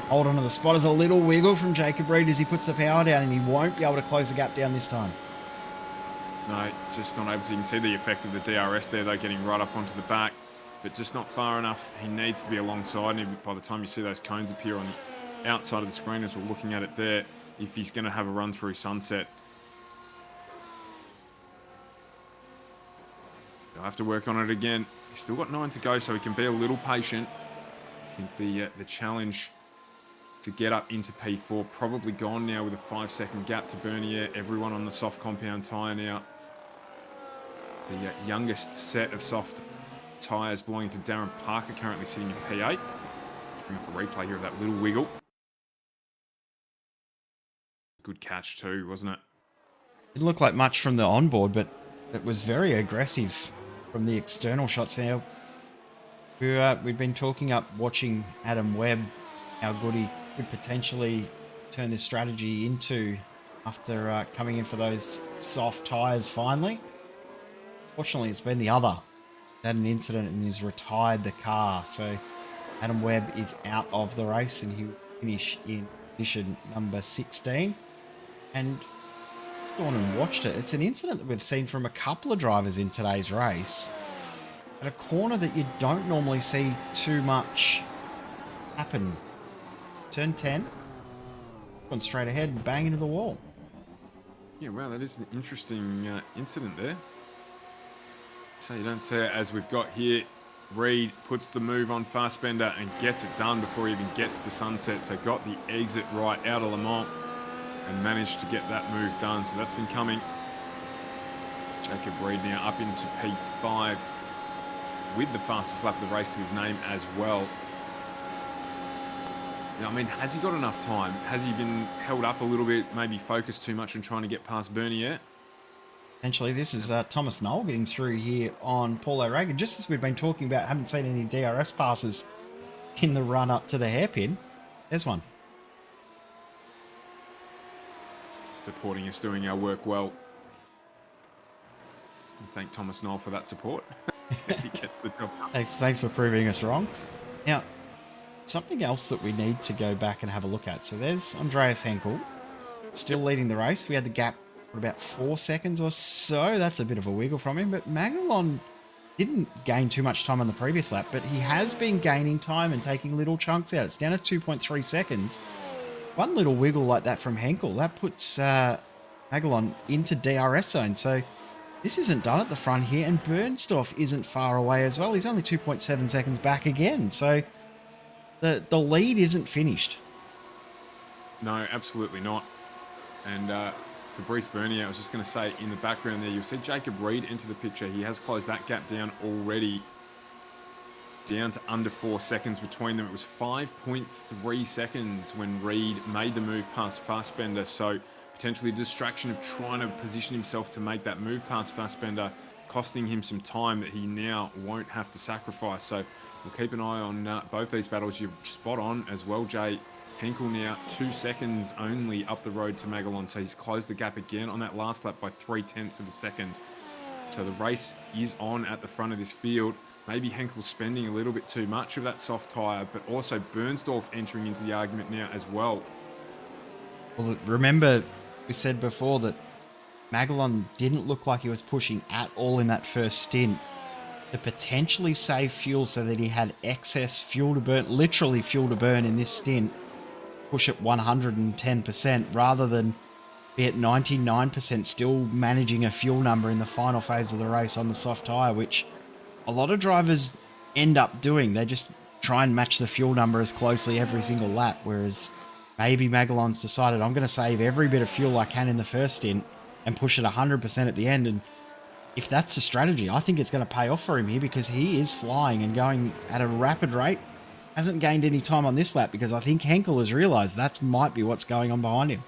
Hold on to the spot as a little wiggle from Jacob Reed as he puts the power down, and he won't be able to close the gap down this time. No, just not able to. You can see the effect of the DRS there, though, getting right up onto the back, but just not far enough. He needs to be alongside, and by the time you see those cones appear on the outside of the screen as we're looking at it there, if he's going to have a run through sunset, he'll have to work on it again. He's still got 9 to go, so he can be a little patient. I think the challenge to get up into P4 probably gone now with a 5-second gap to Bernier. Everyone on the soft compound tyre now. The youngest set of soft tyres belonging to Darren Parker currently sitting in P8. Bring up a replay here of that little wiggle. Good catch too, wasn't it? Didn't look like much from the onboard, but it was very aggressive from the external shots. Now, we've been talking up, watching Adam Webb, how good he could potentially turn this strategy into after coming in for those soft tyres finally. Fortunately, it's been the other. Had an incident and he's retired the car, so Adam Webb is out of the race and he will finish in position number 16. And let's go on and watched it. It's an incident that we've seen from a couple of drivers in today's race at a corner that you don't normally see too much happen. Turn 10, gone straight ahead and bang into the wall. Yeah, wow, that is an interesting incident there. So you don't see it as we've got here. Reed puts the move on Fassbender and gets it done before he even gets to sunset. So got the exit right out of Le Mans and managed to get that move done. So that's been coming. Jacob Reed now up into P5 with the fastest lap of the race to his name as well. Now, I mean, has he got enough time? Has he been held up a little bit, maybe focused too much on trying to get past Bernier? Essentially, this is Thomas Knoll getting through here on Paul O'Regan. Just as we've been talking about, haven't seen any DRS passes in the run up to the hairpin. There's one. Supporting us, doing our work well. And thank Thomas Knoll for that support as he gets the job done. Thanks for proving us wrong. Now, something else that we need to go back and have a look at. So there's Andreas Henkel still leading the race. We had the gap for about 4 seconds or so. That's a bit of a wiggle from him, but Magalon didn't gain too much time on the previous lap, but he has been gaining time and taking little chunks out. It's down to 2.3 seconds. One little wiggle like that from Henkel, that puts Magalon into DRS zone. So this isn't done at the front here, and Bernstorff isn't far away as well. He's only 2.7 seconds back again. So the lead isn't finished. No, absolutely not. And Fabrice Bernier, I was just going to say, in the background there, you'll see Jacob Reed into the picture. He has closed that gap down already, down to under 4 seconds between them. It was 5.3 seconds when Reed made the move past Fassbender. So potentially a distraction of trying to position himself to make that move past Fassbender, costing him some time that he now won't have to sacrifice. So we'll keep an eye on both these battles. You're spot on as well, Jay. Henkel now 2 seconds only up the road to Magalon. So he's closed the gap again on that last lap by 0.3 of a second. So the race is on at the front of this field. Maybe Henkel's spending a little bit too much of that soft tyre, but also Bernstorff entering into the argument now as well. Well, remember we said before that Magalon didn't look like he was pushing at all in that first stint to potentially save fuel so that he had excess fuel to burn, literally fuel to burn in this stint, push at 110% rather than be at 99%, still managing a fuel number in the final phase of the race on the soft tyre, which a lot of drivers end up doing. They just try and match the fuel number as closely every single lap, whereas maybe Magellan's decided, I'm going to save every bit of fuel I can in the first stint and push it 100% at the end. And if that's the strategy, I think it's going to pay off for him here, because he is flying and going at a rapid rate. Hasn't gained any time on this lap, because I think Henkel has realised that might be what's going on behind him.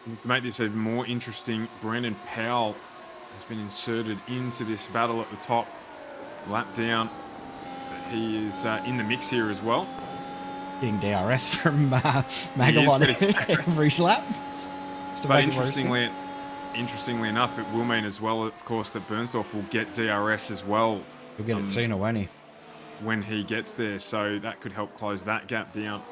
And to make this even more interesting, Brendan Powell has been inserted into this battle at the top, lap down. He is in the mix here as well. Getting DRS from Magellan every lap. But interestingly enough, it will mean as well, of course, that Bernsdorf will get DRS as well. He'll get it sooner, won't he? When he gets there, so that could help close that gap down.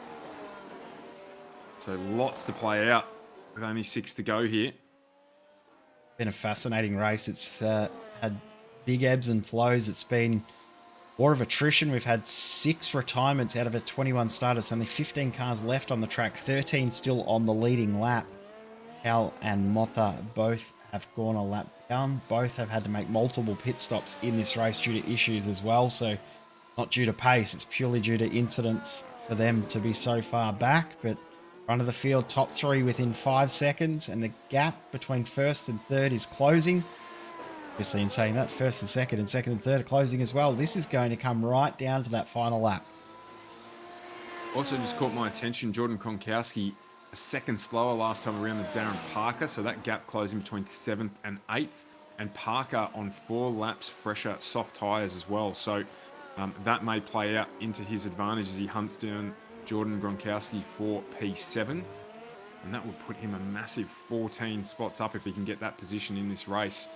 So lots to play out with only 6 to go here. Been a fascinating race. It's had big ebbs and flows. It's been war of attrition. We've had 6 retirements out of a 21 starters. Only 15 cars left on the track, 13 still on the leading lap. Cal and Motha both have gone a lap down. Both have had to make multiple pit stops in this race due to issues as well. So not due to pace, it's purely due to incidents for them to be so far back. But front of the field, top 3 within 5 seconds, and the gap between first and third is closing. Obviously, in saying that, first and second and third are closing as well. This is going to come right down to that final lap. Also just caught my attention, Jordan Kronkowski, a second slower last time around than Darren Parker, so that gap closing between 7th and 8th, and Parker on 4 laps fresher soft tyres as well. So that may play out into his advantage as he hunts down Jordan Gronkowski for P7, and that would put him a massive 14 spots up if he can get that position in this race.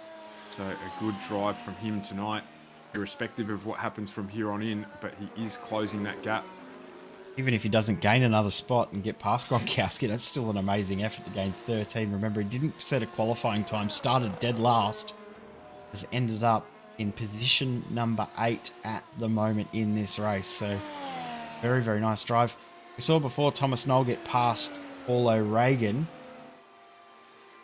So a good drive from him tonight, irrespective of what happens from here on in, but he is closing that gap. Even if he doesn't gain another spot and get past Gronkowski, that's still an amazing effort to gain 13. Remember, he didn't set a qualifying time, started dead last, has ended up in position number 8 at the moment in this race. So very, very nice drive. We saw before Thomas Knoll get past Paul O'Regan.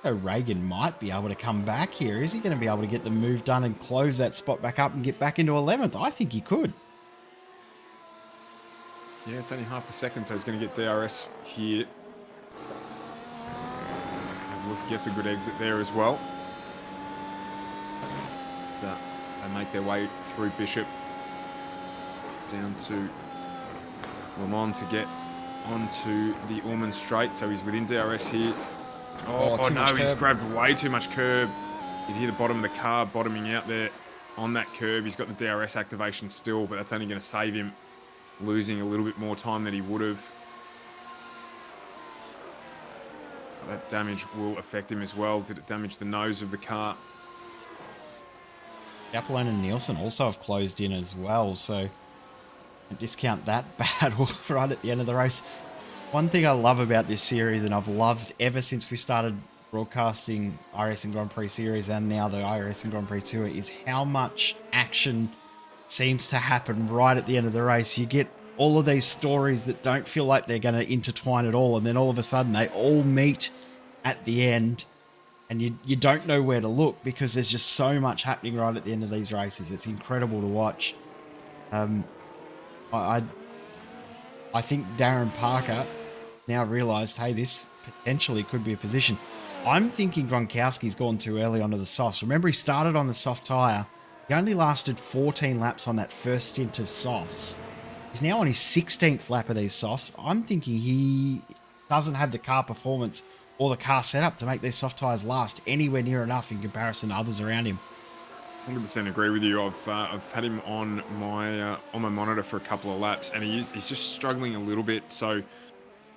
O'Regan might be able to come back here. Is he going to be able to get the move done and close that spot back up and get back into 11th? I think he could. Yeah, it's only half a second, so he's going to get DRS here. And look, he gets a good exit there as well. So they make their way through Bishop down to Le Mans to get onto the Ormond Straight. So he's within DRS here. Oh no, he's grabbed way too much curb. You can hear the bottom of the car bottoming out there on that curb. He's got the DRS activation still, but that's only going to save him losing a little bit more time than he would have. That damage will affect him as well. Did it damage the nose of the car? Capelone and Nielsen also have closed in as well, so don't discount that battle right at the end of the race. One thing I love about this series, and I've loved ever since we started broadcasting iRacing Grand Prix Series and now the iRacing Grand Prix Tour, is how much action seems to happen right at the end of the race. You get all of these stories that don't feel like they're going to intertwine at all, and then all of a sudden they all meet at the end, and you don't know where to look because there's just so much happening right at the end of these races. It's incredible to watch. I think Darren Parker now realised, hey, this potentially could be a position. I'm thinking Gronkowski's gone too early onto the softs. Remember, he started on the soft tyre. He only lasted 14 laps on that first stint of softs. He's now on his 16th lap of these softs. I'm thinking he doesn't have the car performance or the car setup to make these soft tyres last anywhere near enough in comparison to others around him. 100% agree with you. I've had him on my monitor for a couple of laps, and he's just struggling a little bit. So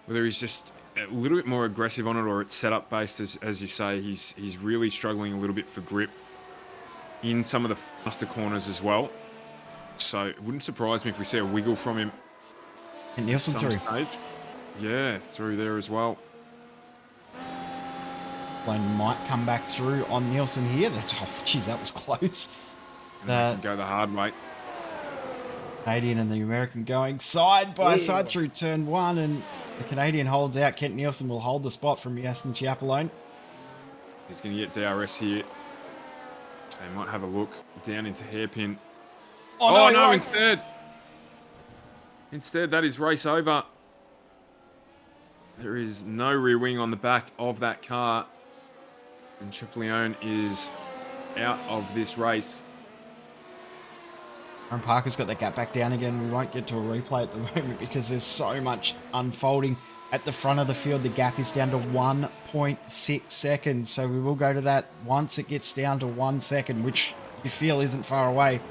whether he's just a little bit more aggressive on it or it's setup based, as you say, he's really struggling a little bit for grip in some of the faster corners as well. So it wouldn't surprise me if we see a wiggle from him. And Nielsen through. Stage. Yeah, through there as well. Lane might come back through on Nielsen here. Geez, that was close. And they can go the hard way. Canadian and the American going side by side through turn 1, and The Canadian holds out. Kent Nielsen will hold the spot from Yasin Chiapolone. He's going to get DRS here. So he might have a look down into hairpin. Oh, no, instead. Instead, that is race over. There is no rear wing on the back of that car. And Chiapolone is out of this race. Aaron Parker's got that gap back down again. We won't get to a replay at the moment because there's so much unfolding. At the front of the field, the gap is down to 1.6 seconds. So we will go to that once it gets down to 1 second, which you feel isn't far away.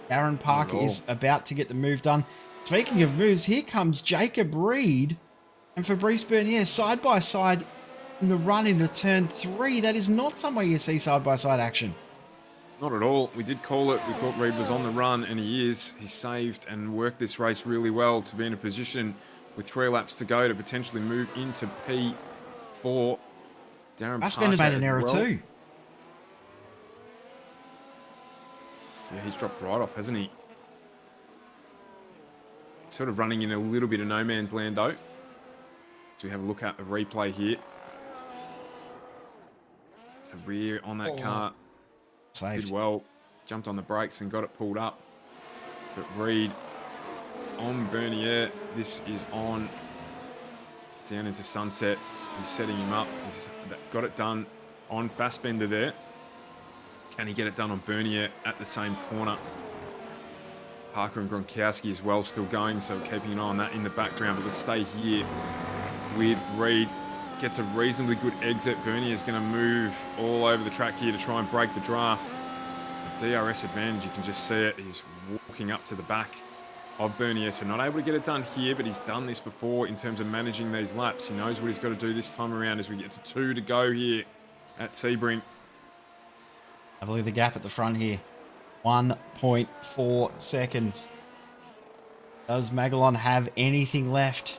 Aaron Parker is about to get the move done. Speaking of moves, here comes Jacob Reed and Fabrice Bernier side by side in the run into turn 3. That is not somewhere you see side by side action. Not at all. We did call it. We thought Reed was on the run, and he is. He saved and worked this race really well to be in a position with 3 laps to go to potentially move into P4. Darren Fassbender's made an error too. Yeah, he's dropped right off, hasn't he? Sort of running in a little bit of no man's land, though. So we have a look at a replay here. It's the rear on that car. Saved. Did well. Jumped on the brakes and got it pulled up. But Reed on Bernier. This is on down into Sunset. He's setting him up. He's got it done on Fassbender there. Can he get it done on Bernier at the same corner? Parker and Gronkowski as well still going, so keeping an eye on that in the background. But let's stay here with Reed. Gets a reasonably good exit. Bernier is going to move all over the track here to try and break the draft. The DRS advantage, you can just see it. He's walking up to the back of Bernier, so not able to get it done here, but he's done this before in terms of managing these laps. He knows what he's got to do this time around as we get to 2 to go here at Sebring. I believe the gap at the front here, 1.4 seconds. Does Magalon have anything left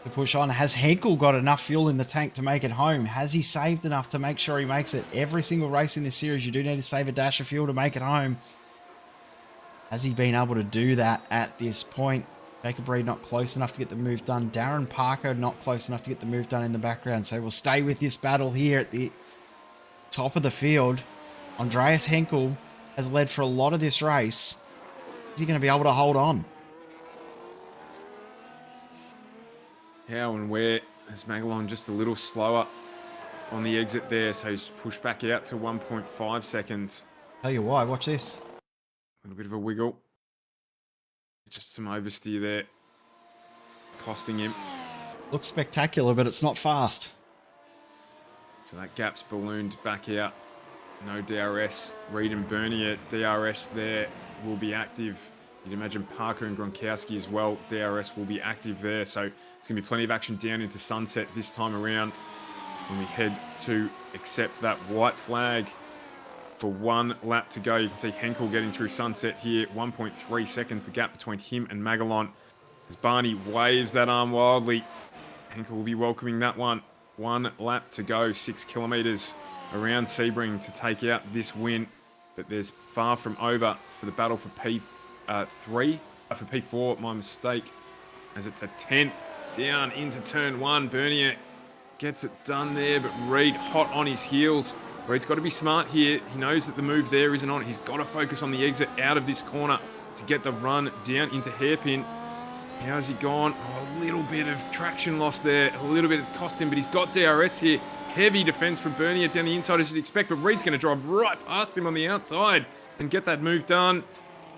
to push on? Has Henkel got enough fuel in the tank to make it home? Has he saved enough to make sure he makes it? Every single race in this series, you do need to save a dash of fuel to make it home. Has he been able to do that at this point? Jacob Reed not close enough to get the move done. Darren Parker not close enough to get the move done in the background. So we'll stay with this battle here at the top of the field. Andreas Henkel has led for a lot of this race. Is he going to be able to hold on? How and where is Magalon just a little slower on the exit there, so he's pushed back out to 1.5 seconds. Tell you why, watch this. A little bit of a wiggle. Just some oversteer there, costing him. Looks spectacular, but it's not fast. So that gap's ballooned back out. No DRS. Reed and Bernier, DRS there will be active. You'd imagine Parker and Gronkowski as well. DRS will be active there. So it's going to be plenty of action down into Sunset this time around when we head to accept that white flag for 1 lap to go. You can see Henkel getting through Sunset here. 1.3 seconds, the gap between him and Magalon. As Barney waves that arm wildly, Henkel will be welcoming that one. 1 lap to go, 6 kilometres around Sebring to take out this win. But there's far from over for the battle for P4, my mistake, as it's a 10th down into turn 1. Bernier gets it done there, but Reed hot on his heels. Reed's got to be smart here. He knows that the move there isn't on. He's got to focus on the exit out of this corner to get the run down into hairpin. How's he gone? Oh, a little bit of traction loss there. A little bit it's cost him, but he's got DRS here. Heavy defense from Bernier down the inside as you'd expect, but Reed's going to drive right past him on the outside and get that move done.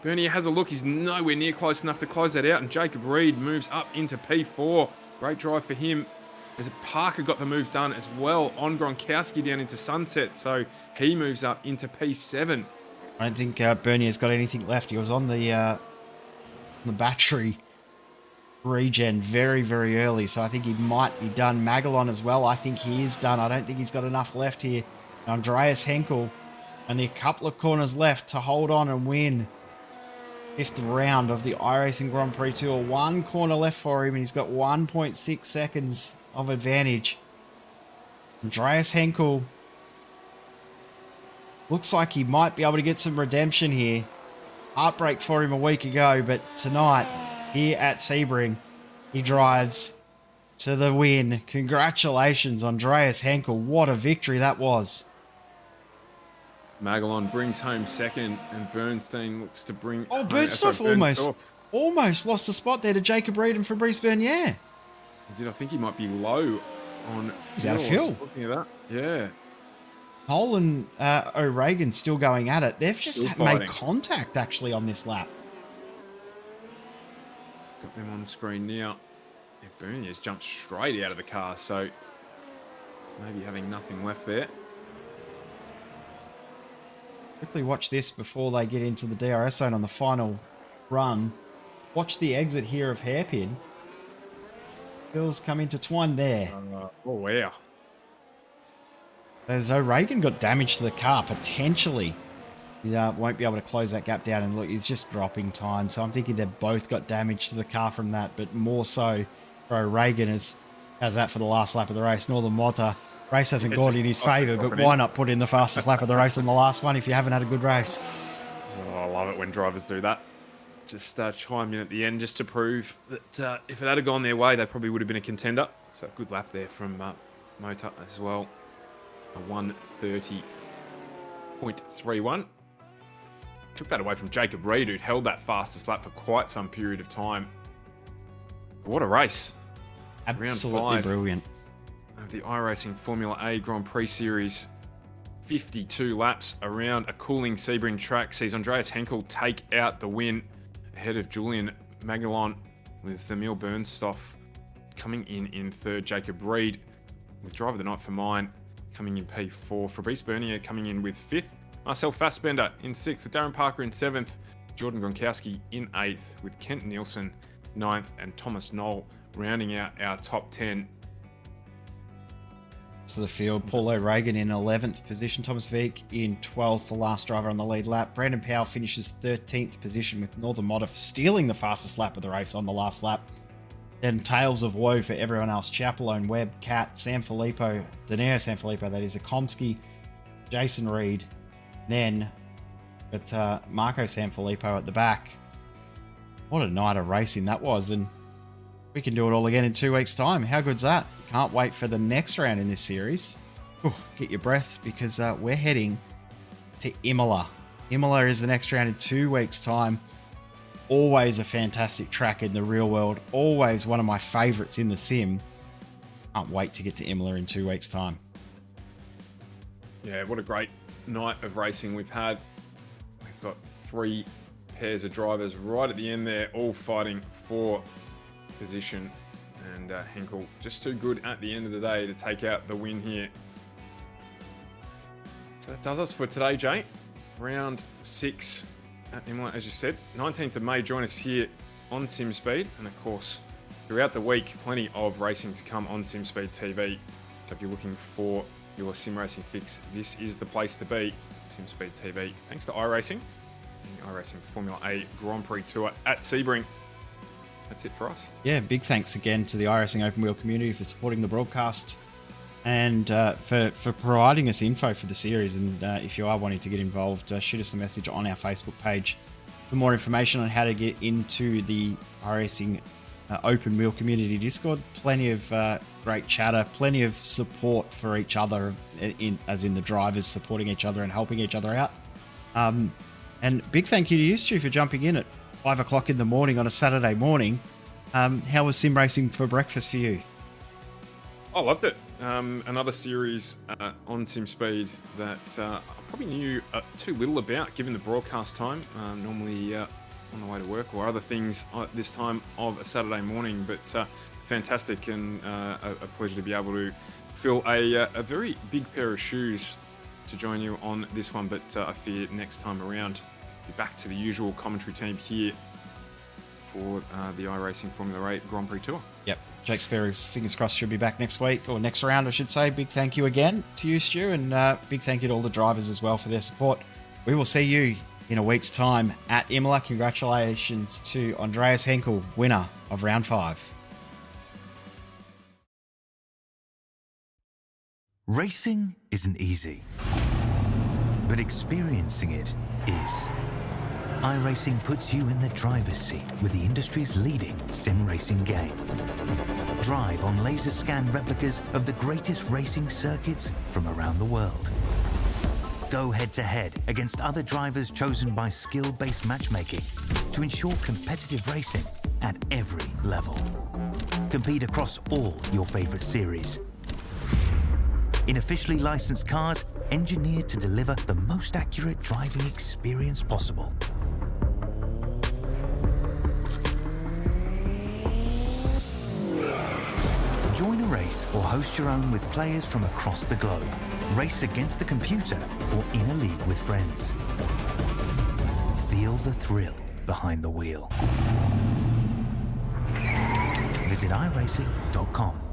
Bernier has a look. He's nowhere near close enough to close that out, and Jacob Reed moves up into P4. Great drive for him. As Parker got the move done as well on Gronkowski down into Sunset, so he moves up into P7. I don't think Bernier's got anything left. He was on the battery regen very, very early, so I think he might be done. Magalon as well, I think he is done. I don't think he's got enough left here. Andreas Henkel, only a couple of corners left to hold on and win 5th round of the iRacing Grand Prix Tour. 1 corner left for him, and he's got 1.6 seconds of advantage. Andreas Henkel looks like he might be able to get some redemption here. Heartbreak for him a week ago, but tonight here at Sebring, he drives to the win. Congratulations, Andreas Henkel. What a victory that was. Magalon brings home second, and Bernstein looks to bring. Oh, Bernstorff almost lost a spot there to Jacob Reed and Fabrice Bernier. I think he might be low on. He's out of fuel. Looking at that, yeah. Cole and O'Regan still going at it. They've just Still made fighting. contact actually on this lap. Got them on the screen now. Yeah, Bernier's jumped straight out of the car, so maybe having nothing left there. Quickly watch this before they get into the DRS zone on the final run. Watch the exit here of Hairpin. Wheels come intertwined there. Oh, wow. As O'Regan got damage to the car, potentially he won't be able to close that gap down. And look, he's just dropping time. So I'm thinking they've both got damage to the car from that, but more so for O'Regan as how's that for the last lap of the race. Northern Water race hasn't gone in his favour, but why not put in the fastest lap of the race in the last one if you haven't had a good race? Oh, I love it when drivers do that. Just chime in at the end just to prove that if it had gone their way, they probably would have been a contender. So good lap there from Mota as well. A 1:30.31. Took that away from Jacob Reed, who'd held that fastest lap for quite some period of time. What a race. Absolutely Round 5 brilliant. of the iRacing Formula A Grand Prix Series. 52 laps around a cooling Sebring track sees Andreas Henkel take out the win ahead of Julian Magalon, with Emil Bernstoff coming in third. Jacob Reed with driver of the night for mine coming in P4. Fabrice Bernier coming in with 5th. Marcel Fassbender in 6th, with Darren Parker in 7th. Jordan Gronkowski in 8th, with Kent Nielsen 9th, and Thomas Knoll rounding out our top 10. To the field, Paul O'Regan in 11th position, Thomas Veek in 12th, the last driver on the lead lap. Brandon Powell finishes 13th position, with Northern Motor stealing the fastest lap of the race on the last lap. Then tales of woe for everyone else: Chapelone, Webb, Cat, Sanfilippo, Danilo Sanfilippo, that is, Akomsky, Jason Reed, then but Marco Sanfilippo at the back. What a night of racing that was, and we can do it all again in 2 weeks' time. How good's that? Can't wait for the next round in this series. Get your breath, because we're heading to Imola. Imola is the next round in 2 weeks' time. Always a fantastic track in the real world. Always one of my favourites in the sim. Can't wait to get to Imola in 2 weeks' time. Yeah, what a great night of racing we've had. We've got 3 pairs of drivers right at the end there, all fighting for position. And Henkel just too good at the end of the day to take out the win here. So that does us for today, Jay. Round 6 at Imola, as you said. 19th of May, join us here on SimSpeed. And of course, throughout the week, plenty of racing to come on SimSpeed TV. So if you're looking for your sim racing fix, this is the place to be. SimSpeed TV. Thanks to iRacing, and the iRacing Formula A Grand Prix Tour at Sebring. That's it for us. Yeah, big thanks again to the iRacing Open Wheel community for supporting the broadcast and for providing us info for the series. And if you are wanting to get involved, shoot us a message on our Facebook page for more information on how to get into the iRacing Open Wheel community Discord. Plenty of great chatter, plenty of support for each other, as in the drivers supporting each other and helping each other out. And big thank you to you, Stu, for jumping in at 5 o'clock in the morning on a Saturday morning. How was sim racing for breakfast for you? I loved it. Another series on SimSpeed that I probably knew too little about, given the broadcast time. Normally on the way to work or other things this time of a Saturday morning, but fantastic, and a pleasure to be able to fill a very big pair of shoes to join you on this one. But I fear next time around, be back to the usual commentary team here for the iRacing Formula 8 Grand Prix Tour. Yep. Jake Sperry, fingers crossed, should be back next week, or next round, I should say. Big thank you again to you, Stu, and big thank you to all the drivers as well for their support. We will see you in a week's time at Imola. Congratulations to Andreas Henkel, winner of round 5. Racing isn't easy, but experiencing it is. iRacing puts you in the driver's seat with the industry's leading sim racing game. Drive on laser scan replicas of the greatest racing circuits from around the world. Go head-to-head against other drivers chosen by skill-based matchmaking to ensure competitive racing at every level. Compete across all your favorite series. In officially licensed cars, engineered to deliver the most accurate driving experience possible. Join a race or host your own with players from across the globe. Race against the computer or in a league with friends. Feel the thrill behind the wheel. Visit iRacing.com.